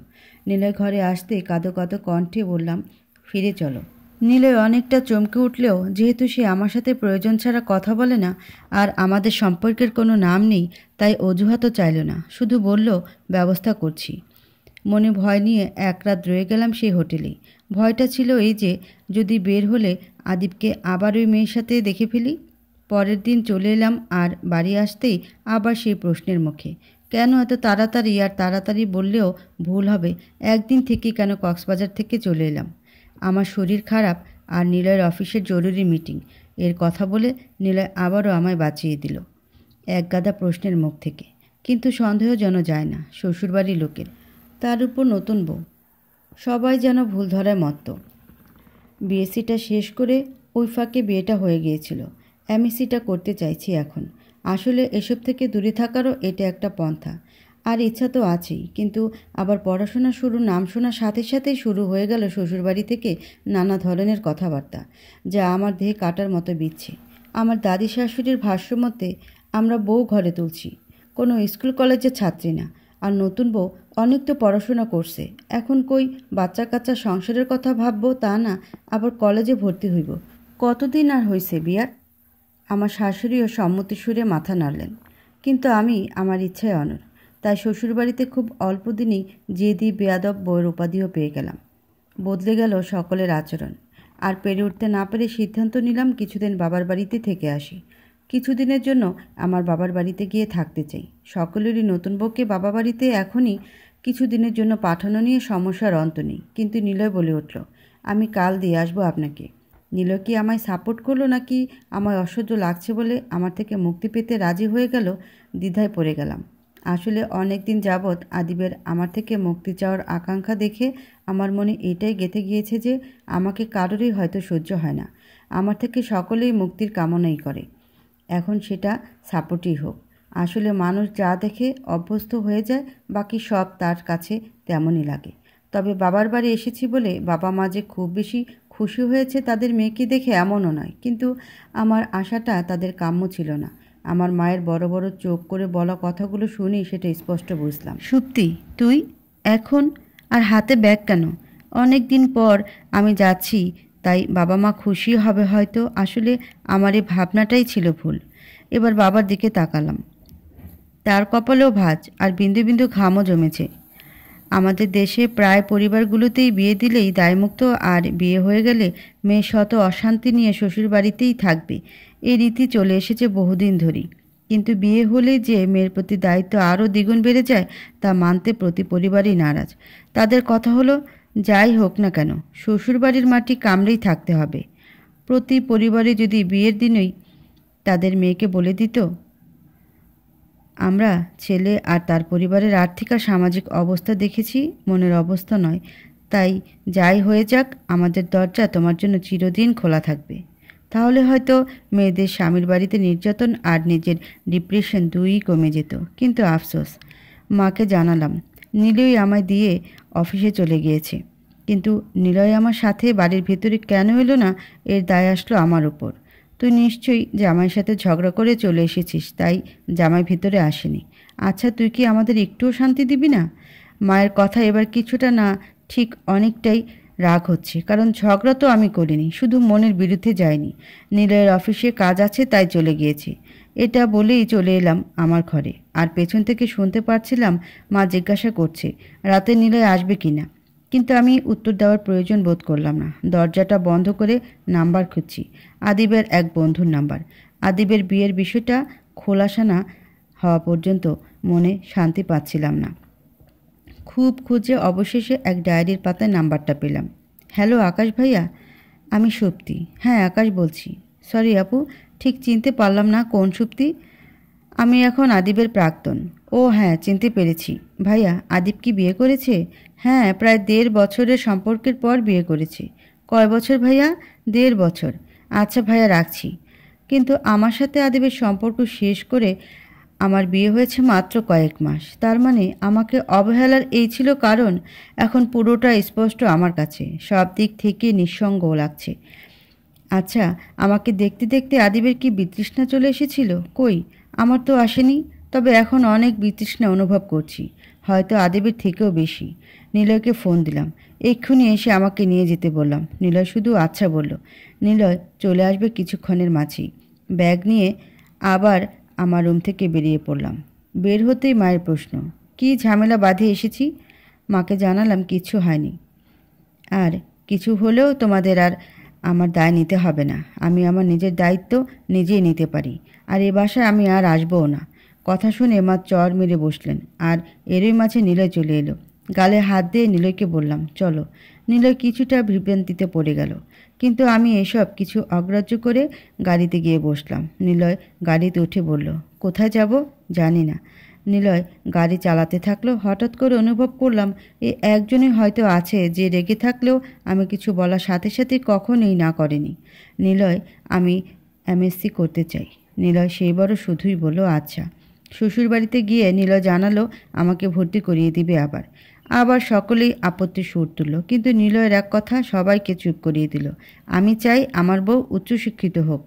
নিলয় ঘরে আসতে কাঁদো কাঁদো কণ্ঠে বললাম, ফিরে চলো। নিলয় অনেকটা চমকে উঠলেও যেহেতু সে আমার সাথে প্রয়োজন ছাড়া কথা বলে না আর আমাদের সম্পর্কের কোনো নাম নেই, তাই অজুহাতও চাইল না, শুধু বলল, ব্যবস্থা করছি। মনে ভয় নিয়ে এক রাত রয়ে গেলাম সেই হোটেলেই। ভয়টা ছিল এই যে যদি বের হলে আদিবকে আবার ওই মেয়ের সাথে দেখে ফেলি। পরের দিন চলে এলাম আর বাড়ি আসতেই আবার সেই প্রশ্নের মুখে, কেন এত তাড়াতাড়ি? আর তাড়াতাড়ি বললেও ভুল হবে, একদিন থেকে কেন কক্সবাজার থেকে চলে এলাম। আমার শরীর খারাপ আর নিলয়ের অফিসের জরুরি মিটিং, এর কথা বলে নিলয় আবারও আমায় বাঁচিয়ে দিল এক গাদা প্রশ্নের মুখ থেকে। কিন্তু সন্দেহ যেন যায় না শ্বশুরবাড়ির লোকের, তার উপর নতুন বউ, সবাই যেন ভুল ধরায় মত্ত। বিএসসিটা শেষ করে ওই ফাঁকে বিয়েটা হয়ে গিয়েছিল। এমএসসিটা করতে চাইছি এখন। আসলে এসব থেকে দূরে থাকারও এটা একটা পন্থা। আর ইচ্ছা তো আছেই, কিন্তু আবার পড়াশোনা শুরু নাম শোনার সাথে সাথেই শুরু হয়ে গেল শ্বশুরবাড়ি থেকে নানা ধরনের কথাবার্তা, যা আমার দেহে কাটার মতো বিচ্ছে। আমার দাদি শাশুড়ির ভাষ্য মতে আমরা বউ ঘরে তুলছি, কোনো স্কুল কলেজের ছাত্রী না। আর নতুন বউ অনেক তো পড়াশোনা করছে, এখন কই বাচ্চা কাচ্চা সংসারের কথা ভাববো তা না, আবার কলেজে ভর্তি হইব। কতদিন আর হইছে বিয়ার? আমার শাশুড়িও সম্মতি সুরে মাথা নাড়লেন, কিন্তু আমি আমার ইচ্ছায় অনড়। তাই শ্বশুরবাড়িতে খুব অল্প দিনেই জেদি বেয়াদব বউয়ের উপাধিও পেয়ে গেলাম। বদলে গেল সকলের আচরণ। আর পেরে উঠতে না পেরে সিদ্ধান্ত নিলাম কিছুদিন বাবার বাড়িতে থেকে আসি। কিছুদিনের জন্য আমার বাবার বাড়িতে গিয়ে থাকতে চাই। সকলেরই নতুন বউকে বাবা বাড়িতে এখনই কিছুদিনের জন্য পাঠানো নিয়ে সমস্যার অন্ত নেই। কিন্তু নিলয় বলে উঠল, আমি কাল দিয়ে আসবো আপনাকে। নিলয় কি আমায় সাপোর্ট করলো নাকি আমায় অসহ্য লাগছে বলে আমার থেকে মুক্তি পেতে রাজি হয়ে গেল? দ্বিধায় পড়ে গেলাম। আসলে অনেক দিন যাবৎ আদিবের আমার থেকে মুক্তি চাওয়ার আকাঙ্ক্ষা দেখে আমার মনে এটাই গেঁথে গিয়েছে যে আমাকে কারোরই হয়তো সহ্য হয় না। আমার থেকে সকলেই মুক্তির কামনাই করে। এখন সেটা সাপোর্টই হোক। আসলে মানুষ যা দেখে অভ্যস্ত হয়ে যায়, বাকি সব তার কাছে তেমনই লাগে। তবে বাবার বাড়ি এসেছি বলে বাবা মা যে খুব বেশি খুশি হয়েছে তাদের মেয়েকে দেখে এমনও নয়, কিন্তু আমার আশাটা তাদের কাম্য ছিল না। আমার মায়ের বড় বড় চোখ করে বলা কথাগুলো শুনেই সেটা স্পষ্ট বুঝলাম। সুপ্তি, তুই এখন? আর হাতে ব্যাগ কেন? অনেক দিন পর আমি যাচ্ছি, তাই বাবা মা খুশি হবে হয়তো। আসলে আমার এই ভাবনাটাই ছিল ভুল। এবার বাবার দিকে তাকালাম। তার কপালেও ভাঁজ আর বিন্দু বিন্দু ঘামও জমেছে। আমাদের দেশে প্রায় পরিবারগুলোতেই বিয়ে দিলেই দায়মুক্ত, আর বিয়ে হয়ে গেলে মেয়ে শত অশান্তি নিয়ে শ্বশুর বাড়িতেই থাকবে, এই রীতি চলে এসেছে বহুদিন ধরেই। কিন্তু বিয়ে হলেই যে মেয়ের প্রতি দায়িত্ব আরও দ্বিগুণ বেড়ে যায় তা মানতে প্রতি পরিবারই নারাজ। তাদের কথা হলো, যাই হোক না কেন শ্বশুরবাড়ির মাটি কামড়েই থাকতে হবে। প্রতি পরিবারে যদি বিয়ের দিনই তাদের মেয়েকে বলে দিত, আমরা ছেলে আর তার পরিবারের আর্থিক আর সামাজিক অবস্থা দেখেছি, মনের অবস্থা নয়, তাই যাই হয়ে যাক আমাদের দরজা তোমার জন্য চিরদিন খোলা থাকবে, তাহলে হয়তো মেয়েদের স্বামীর বাড়িতে নির্যাতন আর নিজের ডিপ্রেশন দুইই কমে যেত। কিন্তু আফসোস, মাকে জানালাম, নিলয় আমায় দিয়ে অফিসে চলে গিয়েছে। কিন্তু নিলয় আমার সাথে বাড়ির ভেতরে কেন এলো না, এর দায় আসলো আমার উপর। তুই নিশ্চয়ই জামাইয়ের সাথে ঝগড়া করে চলে এসেছিস, তাই জামাই ভেতরে আসেনি। আচ্ছা, তুই কি আমাদের একটুও শান্তি দিবি না? মায়ের কথা এবার কিছুটা না ঠিক অনেকটাই রাগ হচ্ছে, কারণ ঝগড়া তো আমি করিনি, শুধু মনের বিরুদ্ধে যাইনি। নিলয়ের অফিসে কাজ আছে তাই চলে গিয়েছি, এটা বলেই চলে এলাম আমার ঘরে। আর পেছন থেকে শুনতে পাচ্ছিলাম মা জিজ্ঞাসা করছে রাতে নিলয় আসবে কিনা, কিন্তু আমি উত্তর দেওয়ার প্রয়োজন বোধ করলাম না। দরজাটা বন্ধ করে নাম্বার খুঁজছি, আদিবের এক বন্ধুর নাম্বার। আদিবের বিয়ের বিষয়টা খোলাসা না হওয়া পর্যন্ত মনে শান্তি পাচ্ছিলাম না। খুব খুঁজে অবশেষে এক ডায়েরির পাতায় নাম্বারটা পেলাম। হ্যালো আকাশ ভাইয়া, আমি সুপ্তি। হ্যাঁ আকাশ বলছি। সরি আপু, ঠিক চিনতে পারলাম না কোন সুপ্তি। আমি এখন আদিবের প্রাক্তন। ও হ্যাঁ, চিনতে পেরেছি। ভাইয়া, আদিব কি বিয়ে করেছে? হ্যাঁ, প্রায় 1.5 বছরের সম্পর্কের পর বিয়ে করেছে। কয় বছর ভাইয়া? 1.5 বছর। আচ্ছা ভাইয়া, রাখছি। কিন্তু আমার সাথে আদিবের সম্পর্ক শেষ করে আমার বিয়ে হয়েছে মাত্র কয়েক মাস, তার মানে আমাকে অবহেলার এই ছিল কারণ? এখন পুরোটা স্পষ্ট আমার কাছে, সব দিক থেকে নিঃসঙ্গ লাগছে। আচ্ছা, আমাকে দেখতে দেখতে আদিবের কি বিতৃষ্ণা চলে এসেছিল? কই, আমার তো আসেনি। তবে এখন অনেক বিতৃষ্ণা অনুভব করছি, হয়তো আদিবের থেকেও বেশি। নিলয়কে ফোন দিলাম, এক্ষুনি এসে আমাকে নিয়ে যেতে বললাম। নিলয় শুধু আচ্ছা বলল। নিলয় চলে আসবে কিছুক্ষণের মাঝেই। ব্যাগ নিয়ে আবার আমার রুম থেকে বেরিয়ে পড়লাম। বের হতেই মায়ের প্রশ্ন, কী ঝামেলা বাঁধিয়ে এসেছি? মাকে জানালাম কিছু হয়নি, আর কিছু হলেও তোমাদের আর আমার দায় নিতে হবে না। আমি আমার নিজের দায়িত্ব নিজেই নিতে পারি, আর এ বাসায় আমি আর আসবও না। কথা শুনে মা চর মেরে বসলেন, আর এরই মাঝে নিলয় চলে এলো। গালে হাত দিয়ে নিলয়কে বললাম, চলো। নিলয় কিছুটা বিভ্রান্তিতে পড়ে গেল, কিন্তু আমি এসব কিছু অগ্রাহ্য করে গাড়িতে গিয়ে বসলাম। নিলয় গাড়িতে উঠে বলল, কোথায় যাব? জানি না। নিলয় গাড়ি চালাতে থাকলো। হঠাৎ করে অনুভব করলাম এ একজনই হয়তো আছে যে রেগে থাকলেও আমি কিছু বলার সাথে সাথে কখনোই না করেনি। নিলয়, আমি এমএসসি করতে চাই। নিলয় সেইবারও শুধুই বলল আচ্ছা। শ্বশুরবাড়িতে গিয়ে নিলয় জানালো আমাকে ভর্তি করিয়ে দিবে। আবার সকলেই আপত্তি সুর তুলল, কিন্তু নিলয়ের এক কথা সবাইকে চুপ করিয়ে দিল। আমি চাই আমার বউ উচ্চশিক্ষিত হোক।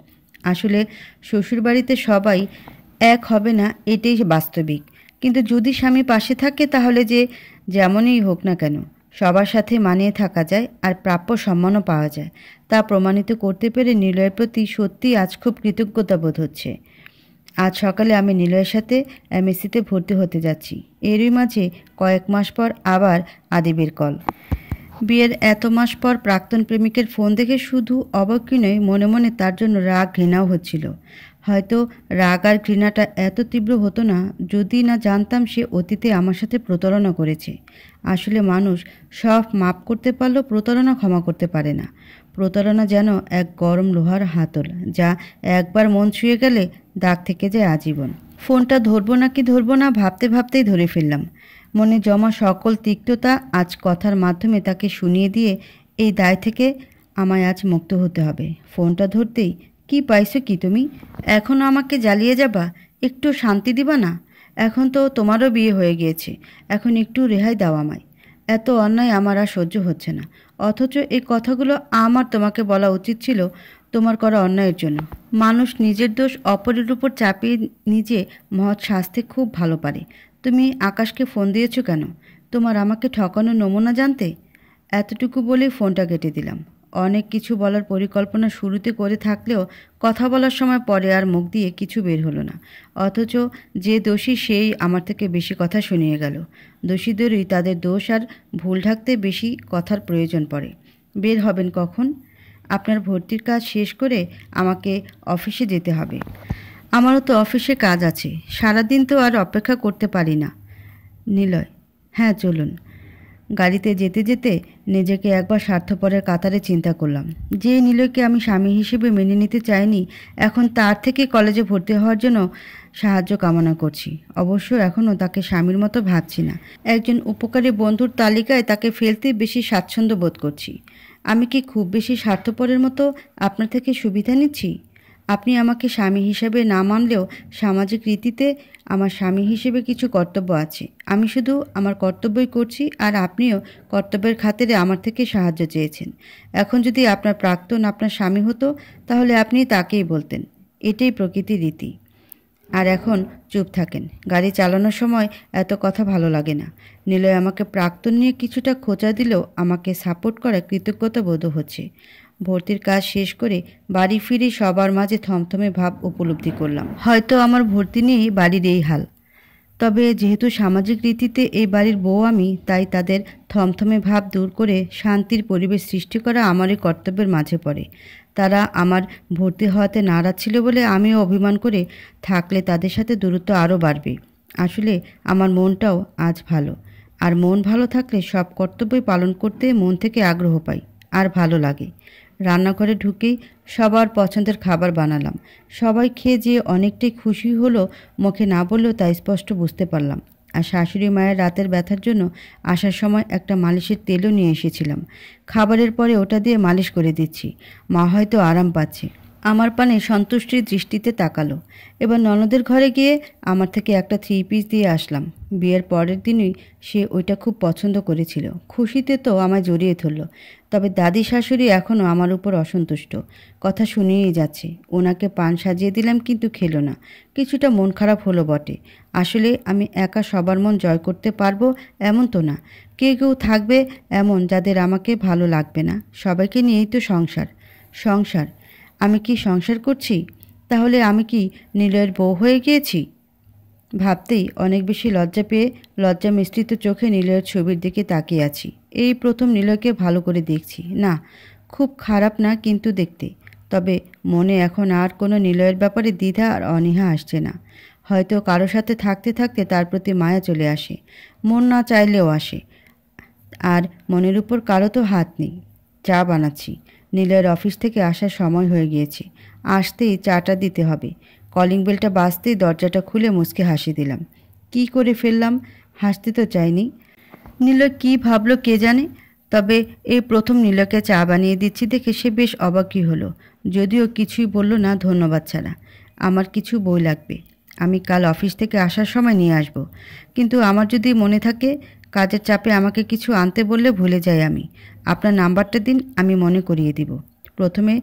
আসলে শ্বশুরবাড়িতে সবাই এক হবে না, এটাই বাস্তবিক। কিন্তু যদি স্বামী পাশে থাকে তাহলে যে যেমনই হোক না কেন সবার সাথে মানিয়ে থাকা যায়, আর প্রাপ্য সম্মানও পাওয়া যায়। তা প্রমাণিত করতে পেরে নিলয়ের প্রতি সত্যি আজ খুব কৃতজ্ঞতা বোধ হচ্ছে। আজ সকালে আমি নিলয়ের সাথে এমএসসিতে ভর্তি হতে যাচ্ছি। এরই মাঝে কয়েক মাস পর আবার আদিবের কল। বিয়ের এত মাস পর প্রাক্তন প্রেমিকের ফোন দেখে শুধু অবাকই নয়, মনে মনে তার জন্য রাগ ঘৃণাও হচ্ছিল। হয়তো রাগ আর ঘৃণাটা এত তীব্র হতো না যদি না জানতাম সে অতীতে আমার সাথে প্রতারণা করেছে। আসলে মানুষ সব মাপ করতে পারলেও প্রতারণা ক্ষমা করতে পারে না। প্রতারণা যেন এক গরম লোহার হাতল, যা একবার মন ছুঁয়ে গেলে দাগ থেকে যায় আজীবন। ফোনটা ধরবো নাকি ধরবো না ভাবতে ভাবতেই ধরে ফেললাম। মনে জমা সকল তিক্ততা আজ কথার মাধ্যমে তাকে শুনিয়ে দিয়ে এই দায় থেকে আমায় আজ মুক্ত হতে হবে। ফোনটা ধরতেই, কি পাইছো কি তুমি? এখনও আমাকে জ্বালিয়ে যাবা? একটু শান্তি দিবা না? এখন তো তোমারও বিয়ে হয়ে গিয়েছে, এখন একটু রেহাই দাও আমায়। এত অন্যায় আমার আর সহ্য হচ্ছে না। অথচ এই কথাগুলো আমার তোমাকে বলা উচিত ছিল তোমার করা অন্যায়ের জন্য। মানুষ নিজের দোষ অপরের উপর চাপিয়ে নিজে মহৎ শাস্তি খুব ভালো পারে। তুমি আকাশকে ফোন দিয়েছো কেন? তোমার আমাকে ঠকানোর নমুনা জানতে? এতটুকু বলেই ফোনটা কেটে দিলাম। অনেক কিছু বলার পরিকল্পনা শুরুতে করে থাকলেও কথা বলার সময় পরে আর মুখ দিয়ে কিছু বের হলো না। অথচ যে দোষী সেই আমার থেকে বেশি কথা শুনিয়ে গেল। দোষীদেরই তাদের দোষ আর ভুল ঢাকতে বেশি কথার প্রয়োজন পড়ে। বের হবেন কখন? আপনার ভর্তির কাজ শেষ করে আমাকে অফিসে যেতে হবে। আমারও তো অফিসে কাজ আছে, সারাদিন তো আর অপেক্ষা করতে পারি না। নিলয়, হ্যাঁ চলুন। গাড়িতে যেতে যেতে নিজেকে একবার স্বার্থপরের কাতারে চিন্তা করলাম। যে নিলয়কে আমি স্বামী হিসেবে মেনে নিতে চাইনি, এখন তার থেকে কলেজে ভর্তি হওয়ার জন্য সাহায্য কামনা করছি। অবশ্য এখনও তাকে স্বামীর মতো ভাবছি না। একজন উপকারী বন্ধুর তালিকায় তাকে ফেলতে বেশি স্বাচ্ছন্দ্য বোধ করছি। আমি কি খুব বেশি স্বার্থপরের মতো আপনার থেকে সুবিধা নিচ্ছি? আপনি আমাকে স্বামী হিসেবে না মানলেও সামাজিক রীতিতে আমার স্বামী হিসেবে কিছু কর্তব্য আছে। আমি শুধু আমার কর্তব্যই করছি, আর আপনিও কর্তব্যের খাতিরে আমার থেকে সাহায্য চেয়েছেন। এখন যদি আপনার প্রাক্তন আপনার স্বামী হতো তাহলে আপনি তাকেই বলতেন। এটাই প্রকৃতির রীতি। আর এখন চুপ থাকেন। গাড়ি চালানোর সময় এত কথা ভালো লাগে না। নিলয় আমাকে প্রাক্তন নিয়ে কিছুটা খোঁচা দিলেও আমাকে সাপোর্ট করা কৃতজ্ঞতা বোধ হচ্ছে। ভর্তির কাজ শেষ করে বাড়ি ফিরে সবার মাঝে থমথমে ভাব উপলব্ধি করলাম। হয়তো আমার ভর্তি নিয়েই বাড়ির এই হাল। তবে যেহেতু সামাজিক রীতিতে এই বাড়ির বউ আমি, তাই তাদের থমথমে ভাব দূর করে শান্তির পরিবেশ সৃষ্টি করা আমারই কর্তব্যের মাঝে পড়ে। তারা আমার ভর্তি হওয়াতে নারাজ ছিল বলে আমিও অভিমান করে থাকলে তাদের সাথে দূরত্ব আরও বাড়বে। আসলে আমার মনটাও আজ ভালো, আর মন ভালো থাকলে সব কর্তব্যই পালন করতে মন থেকে আগ্রহ পাই আর ভালো লাগে। রান্নাঘরে ঢুকেই সবার পছন্দের খাবার বানালাম। সবাই খেয়ে যেয়ে অনেকটাই খুশি হলো, মুখে না বললেও তা স্পষ্ট বুঝতে পারলাম। আর শাশুড়ি মায়ের রাতের ব্যথার জন্য আসার সময় একটা মালিশের তেলও নিয়ে এসেছিলাম। খাবারের পরে ওটা দিয়ে মালিশ করে দিচ্ছি। মা হয়তো আরাম পাচ্ছে। আমার পানে সন্তুষ্টির দৃষ্টিতে তাকালো। এবার ননদের ঘরে গিয়ে আমার থেকে একটা 3 পিস দিয়ে আসলাম। বিয়ের পরের দিনই সে ওইটা খুব পছন্দ করেছিল। খুশিতে তো আমায় জড়িয়ে ধরল। তবে দাদি শাশুড়ি এখনও আমার উপর অসন্তুষ্ট। কথা শুনিয়েই যাচ্ছে। ওনাকে পান সাজিয়ে দিলাম কিন্তু খেলো না। কিছুটা মন খারাপ হলো বটে। আসলে আমি একা সবার মন জয় করতে পারবো এমন তো না। কেউ কেউ থাকবে এমন যাদের আমাকে ভালো লাগবে না। সবাইকে নিয়েই তো সংসার। সংসার আমি কি সংসার করছি? তাহলে আমি কি নিলয়ের বউ হয়ে গিয়েছি? ভাবতেই অনেক বেশি লজ্জা পেয়ে লজ্জা মিশ্রিত চোখে নিলয়ের ছবির দিকে তাকিয়ে আছি। এই প্রথম নিলয়কে ভালো করে দেখছি। না, খুব খারাপ না কিন্তু দেখতে। তবে মনে এখন আর কোনো নিলয়ের ব্যাপারে দ্বিধা আর অনীহা আসছে না। হয়তো কারো সাথে থাকতে থাকতে তার প্রতি মায়া চলে আসে। মন না চাইলেও আসে। আর মনের উপর কারো তো হাত নেই। চা বানাচ্ছি। নিলয়ের অফিস থেকে আসার সময় হয়ে গিয়েছে। আসতেই চাটা দিতে হবে। কলিং বেলটা বাজতেই দরজাটা খুলে মুচকে হাসি দিলাম। কি করে ফেললাম? হাসতে তো চাইনি। নিলয় কী ভাবলো কে জানে। তবে এই প্রথম নিলয়কে চা বানিয়ে দিচ্ছি দেখে সে বেশ অবাকই হলো। যদিও কিছুই বলল না ধন্যবাদ ছাড়া। আমার কিছু বই লাগবে। আমি কাল অফিস থেকে আসার সময় নিয়ে আসব। কিন্তু আমার যদি মনে থাকে কাজের চাপে আমাকে কিছু আনতে বললে ভুলে যাই আমি। আপনার নাম্বারটা দিন, আমি মনে করিয়ে দিব। প্রথমে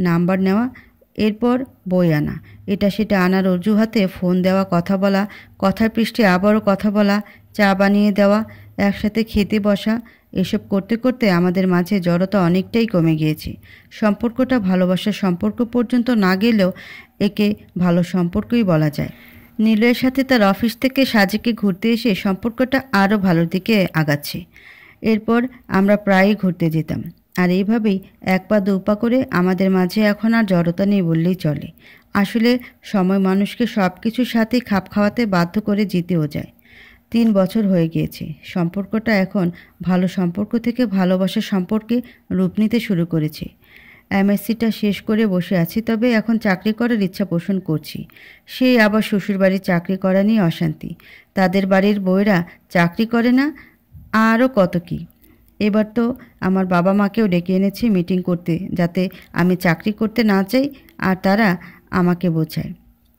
নাম্বার নেওয়া, এরপর বই আনা, এটা সেটা আনার অজুহাতে ফোন দেওয়া, কথা বলা, কথার পৃষ্ঠে আবারও কথা বলা, চা বানিয়ে দেওয়া, একসাথে খেতে বসা, এসব করতে করতে আমাদের মাঝে জড়তা অনেকটাই কমে গিয়েছে। সম্পর্কটা ভালোবাসার সম্পর্ক পর্যন্ত না গেলেও একে ভালো সম্পর্কই বলা যায়। নিলয়ের সাথে তার অফিস থেকে সাজেকে ঘুরতে এসে সম্পর্কটা আরও ভালোর দিকে আগাচ্ছে। এরপর আমরা প্রায়ই ঘুরতে যেতাম। আর এইভাবেই এক পা দু পা করে আমাদের মাঝে এখন আর জড়তা নেই বললেই চলে। আসলে সময় মানুষকে সব কিছুর সাথেই খাপ খাওয়াতে বাধ্য করে জিতেও যায়। 3 বছর হয়ে গিয়েছে। সম্পর্কটা এখন ভালো সম্পর্ক থেকে ভালোবাসার সম্পর্কে রূপ নিতে শুরু করেছে। এমএসসিটা শেষ করে বসে আছি, তবে এখন চাকরি করার ইচ্ছা পোষণ করছি। সেই আবার শ্বশুরবাড়ির চাকরি করা নিয়ে অশান্তি। তাদের বাড়ির বউয়েরা চাকরি করে না, আরও কত কী। এবার তো আমার বাবা মাকেও ডেকে এনেছি মিটিং করতে, যাতে আমি চাকরি করতে না চাই আর তারা আমাকে বোঝায়।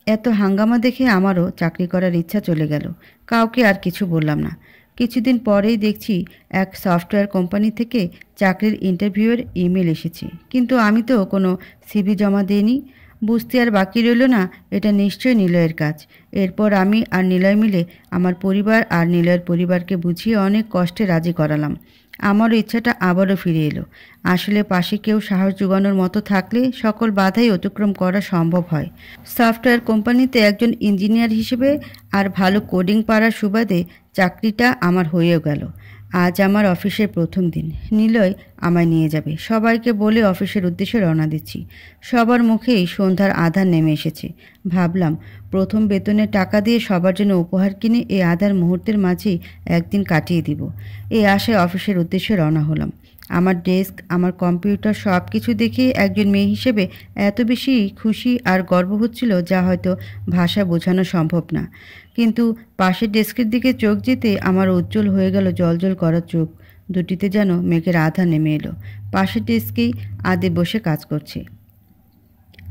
এত হাঙ্গামা দেখে আমারও চাকরি করার ইচ্ছা চলে গেল। কাউকে আর কিছু বললাম না। কিছুদিন পরেই দেখছি এক সফটওয়্যার কোম্পানি থেকে চাকরির ইন্টারভিউয়ের ইমেল এসেছে। কিন্তু আমি তো কোনো সিভি জমা দিইনি। বুঝতে আর বাকি রইল না এটা নিশ্চয়ই নিলয়ের কাজ। এরপর আমি আর নিলয় মিলে আমার পরিবার আর নিলয়ের পরিবারকে বুঝিয়ে অনেক কষ্টে রাজি করালাম। আমারও ইচ্ছাটা আবারও ফিরে এলো। আসলে পাশে কেউ সাহস জোগানোর মতো থাকলে সকল বাধাই অতিক্রম করা সম্ভব হয়। সফটওয়্যার কোম্পানিতে একজন ইঞ্জিনিয়ার হিসেবে আর ভালো কোডিং পারার সুবাদে চাকরিটা আমার হয়েও গেল। আজ আমার অফিসের প্রথম দিন। নিলয় আমায় নিয়ে যাবে। সবাইকে বলে অফিসের উদ্দেশ্যে রওনা দিচ্ছি। সবার মুখেই সন্ধ্যার আধার নেমে এসেছে। ভাবলাম প্রথম বেতনের টাকা দিয়ে সবার জন্য উপহার কিনে এই আধার মুহূর্তের মাঝেই একদিন কাটিয়ে দিব। এই আশায় অফিসের উদ্দেশ্যে রওনা হলাম। আমার ডেস্ক, আমার কম্পিউটার সব কিছু দেখে একজন মেয়ে হিসেবে এত বেশি খুশি আর গর্ব হচ্ছিল যা হয়তো ভাষায় বোঝানো সম্ভব না। কিন্তু পাশের ডেস্কের দিকে চোখ যেতে আমার উজ্জ্বল হয়ে গেল জ্বলজ্বল করা চোখ দুটিতে যেন মেঘের আধা নেমে এলো। পাশের ডেস্কেই আদে বসে কাজ করছে।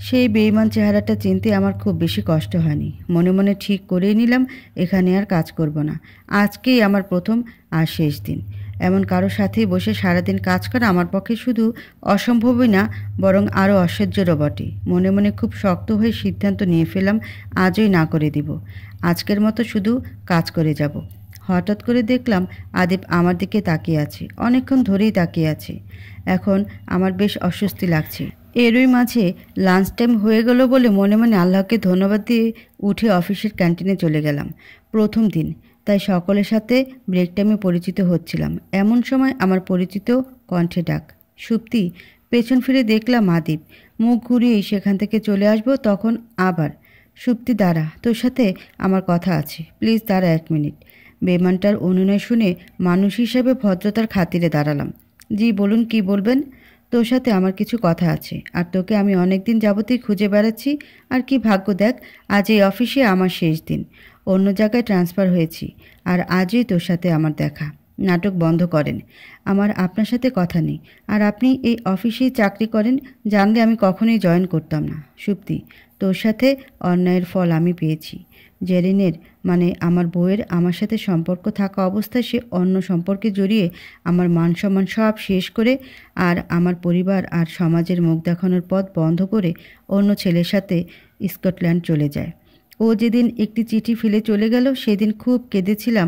সেই বেঈমান চেহারাটা চিনতে আমার খুব বেশি কষ্ট হয়নি। মনে মনে ঠিক করেই নিলাম এখানে আর কাজ করব না। আজকেই আমার প্রথম আর শেষ দিন। এমন কারো সাথেই বসে সারাদিন কাজ করা আমার পক্ষে শুধু অসম্ভবই না, বরং আরও অসহ্যরও বটে। মনে মনে খুব শক্ত হয়ে সিদ্ধান্ত নিয়ে ফেললাম আজই না করে দিব। আজকের মতো শুধু কাজ করে যাব। হঠাৎ করে দেখলাম আদিপ আমার দিকে তাকিয়ে আছে। অনেকক্ষণ ধরেই তাকিয়ে আছে। এখন আমার বেশ অস্বস্তি লাগছে। এরই মাঝে লাঞ্চ টাইম হয়ে গেল বলে মনে মনে আল্লাহকে ধন্যবাদ দিয়ে উঠে অফিসের ক্যান্টিনে চলে গেলাম। প্রথম দিন, তাই সকলের সাথে ব্রেক টাইমে পরিচিত হচ্ছিলাম। এমন সময় আমার পরিচিত কণ্ঠে ডাক, সুপ্তি। পেছন ফিরে দেখলাম আদিপ। মুখ ঘুরিয়েই সেখান থেকে চলে আসবো তখন আবার, সুপ্তি দাঁড়া, তোর সাথে আমার কথা আছে, প্লিজ দাঁড়া 1 মিনিট। বেমানটার অনুনয় শুনে মানুষ হিসেবে ভদ্রতার খাতিরে দাঁড়ালাম। জি বলুন, কি বলবেন? তোর সাথে আমার কিছু কথা আছে, আর তোকে আমি অনেক দিন যাবতই খুঁজে বেড়াচ্ছি। আর কি ভাগ্য দেখ, আজ এই অফিসে আমার শেষ দিন। অন্য জায়গায় ট্রান্সফার হয়েছি, আর আজই তোর সাথে আমার দেখা। নাটক বন্ধ করেন। আমার আপনার সাথে কথা নেই। আর আপনি এই অফিসেই চাকরি করেন, জানলে আমি কখনোই জয়েন করতাম না। সুপ্তি, তোর সাথে অন্যায়ের ফল আমি পেয়েছি। জেরিনের মানে আমার বউয়ের আমার সাথে সম্পর্ক থাকা অবস্থায় সে অন্য সম্পর্কে জড়িয়ে আমার মান সম্মান সব শেষ করে আর আমার পরিবার আর সমাজের মুখ দেখানোর পথ বন্ধ করে অন্য ছেলের সাথে স্কটল্যান্ড চলে যায়। ও যেদিন একটি চিঠি ফেলে চলে গেল সেদিন খুব কেঁদেছিলাম,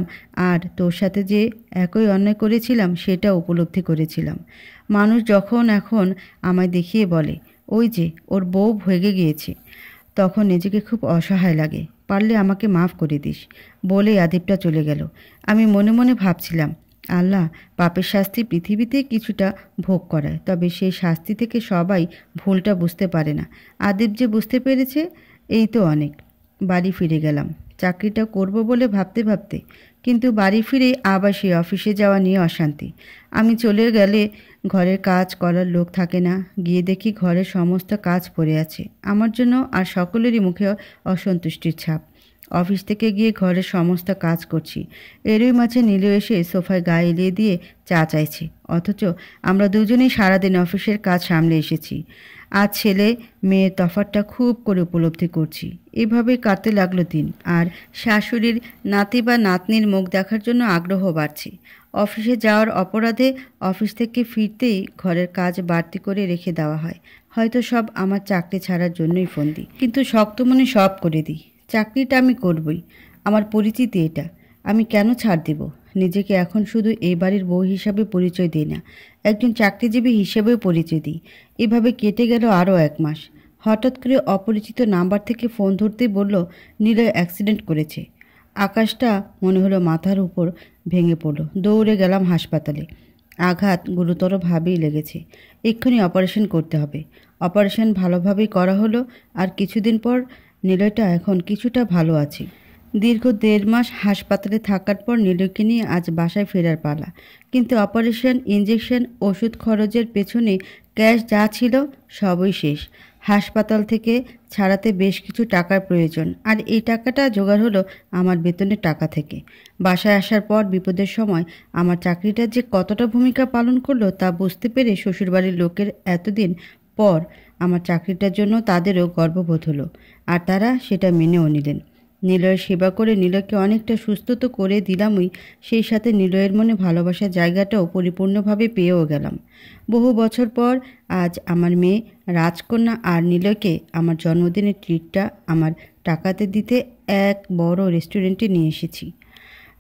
আর তোর সাথে যে একই অন্যায় করেছিলাম সেটা উপলব্ধি করেছিলাম। মানুষ যখন এখন আমায় দেখিয়ে বলে ওই যে ওর বউ ভেগে গিয়েছে, তখন নিজেকে খুব অসহায় লাগে। পারলে আমাকে মাফ করে দিস। বলে আদিবটা চলে গেল। আমি মনে মনে ভাবছিলাম, আল্লাহ পাপের শাস্তি পৃথিবীতে কিছুটা ভোগ করায়, তবে সেই শাস্তি থেকে সবাই ভুলটা বুঝতে পারে না। আদিব যে বুঝতে পেরেছে এই তো অনেক। বাড়ি ফিরে গেলাম চাকরিটা করব বলে ভাবতে ভাবতে, কিন্তু বাড়ি ফিরে আবার সেই অফিসে যাওয়া নিয়ে অশান্তি। আমি চলে গেলে ঘরের কাজ করার লোক থাকে না। গিয়ে দেখি ঘরের সমস্ত কাজ পড়ে আছে আমার জন্য, আর সকলেরই মুখে অসন্তুষ্টির ছাপ। অফিস থেকে গিয়ে ঘরের সমস্ত কাজ করছি, এরই মাঝে নীলু এসে সোফায় গায়ে এলিয়ে দিয়ে চা চাইছে, অথচ আমরা দুজনেই সারাদিন অফিসের কাজ সামলে এসেছি। আজ ছেলে মেয়ের তফাৎটা খুব করে উপলব্ধি করছি। এভাবেই কাটতে লাগলো দিন, আর শাশুড়ির নাতি বা নাতনির মুখ দেখার জন্য আগ্রহ বাড়ছে। অফিসে যাওয়ার অপরাধে অফিস থেকে ফিরতেই ঘরের কাজ বাড়তি করে রেখে দেওয়া হয়। হয়তো সব আমার চাকরি ছাড়ার জন্যই ফোন দিই, কিন্তু শক্ত মনে সব করে দিই। চাকরিটা আমি করবই, আমার পরিচিতি এটা। আমি কেন ছাড় দেব? নিজেকে এখন শুধু এই বাড়ির বউ হিসাবে পরিচয় দিই না, একজন চাকরিজীবী হিসেবেও পরিচয় দিই। এভাবে কেটে গেল আরও 1 মাস। হঠাৎ করে অপরিচিত নাম্বার থেকে ফোন ধরতেই বলল নিলয় অ্যাক্সিডেন্ট করেছে। আকাশটা মনে হলো মাথার উপর ভেঙে পড়ল। দৌড়ে গেলাম হাসপাতালে। আঘাত গুরুতরভাবেই লেগেছে, এক্ষুনি অপারেশন করতে হবে। অপারেশন ভালোভাবেই করা হলো, আর কিছুদিন পর নিলয়টা এখন কিছুটা ভালো আছে। দীর্ঘ 1.5 মাস হাসপাতালে থাকার পর নিলয়কে নিয়ে আজ বাসায় ফেরার পালা। কিন্তু অপারেশন, ইঞ্জেকশন, ওষুধ খরচের পেছনে ক্যাশ যা ছিল সবই শেষ। হাসপাতাল থেকে ছাড়াতে বেশ কিছু টাকার প্রয়োজন, আর এই টাকাটা জোগাড় হলো আমার বেতনের টাকা থেকে। বাসায় আসার পর বিপদের সময় আমার চাকরিটা যে কতটা ভূমিকা পালন করলো তা বুঝতে পেরে শ্বশুরবাড়ির লোকের এতদিন পর আমার চাকরিটার জন্য তাদেরও গর্ববোধ হলো, আর তারা সেটা মেনেও নিলেন। নিলয়ের সেবা করে নিলয়কে অনেকটা সুস্থ তো করে দিলামই, সেই সাথে নিলয়ের মনে ভালোবাসার জায়গাটাও পরিপূর্ণভাবে পেয়েও গেলাম। বহু বছর পর আজ আমার মেয়ে রাজকন্যা আর নিলয়কে আমার জন্মদিনের ট্রিটটা আমার টাকাতে দিতে এক বড় রেস্টুরেন্টে নিয়ে এসেছি।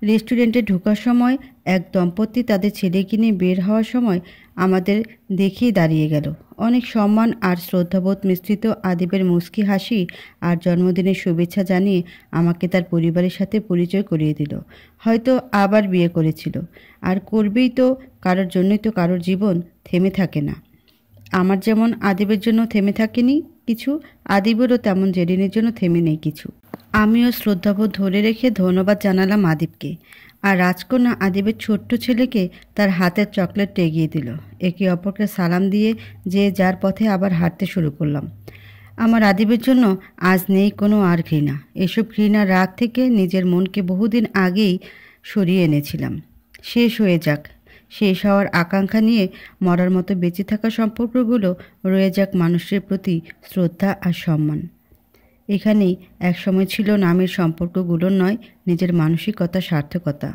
রেস্টুরেন্টে ঢোকার সময় এক দম্পতি তাদের ছেলেকে নিয়ে বের হওয়ার সময় আমাদের দেখেই দাঁড়িয়ে গেল। অনেক সম্মান আর শ্রদ্ধাবোধ মিশ্রিত আদিবের মুচকি হাসি আর জন্মদিনের শুভেচ্ছা জানিয়ে আমাকে তার পরিবারের সাথে পরিচয় করিয়ে দিল। হয়তো আবার বিয়ে করেছিল, আর করবেই তো। কারোর জন্যই তো কারোর জীবন থেমে থাকে না। আমার যেমন আদিবের জন্য থেমে থাকেনি কিছু, আদিবেরও তেমন জেরিনের জন্য থেমে নেই কিছু। আমিও শ্রদ্ধাবোধ ধরে রেখে ধন্যবাদ জানালাম আদিবকে, আর রাজকন্যা আদিবের ছোট্ট ছেলেকে তার হাতের চকলেটটা এগিয়ে দিল। একে অপরকে সালাম দিয়ে যে যার পথে আবার হাঁটতে শুরু করলাম। আমার আদিবের জন্য আজ নেই কোনো আর ঘৃণা। এসব ঘৃণা রাগ থেকে নিজের মনকে বহুদিন আগেই সরিয়ে এনেছিলাম। শেষ হয়ে যাক, শেষ হওয়ার আকাঙ্ক্ষা নিয়ে মরার মতো বেঁচে থাকা সম্পর্কগুলো রয়ে যাক মানুষের প্রতি শ্রদ্ধা আর সম্মান। এখানেই একসময় ছিল নামের সম্পর্কগুলোর নয়, নিজের মানসিকতা, সার্থকতা।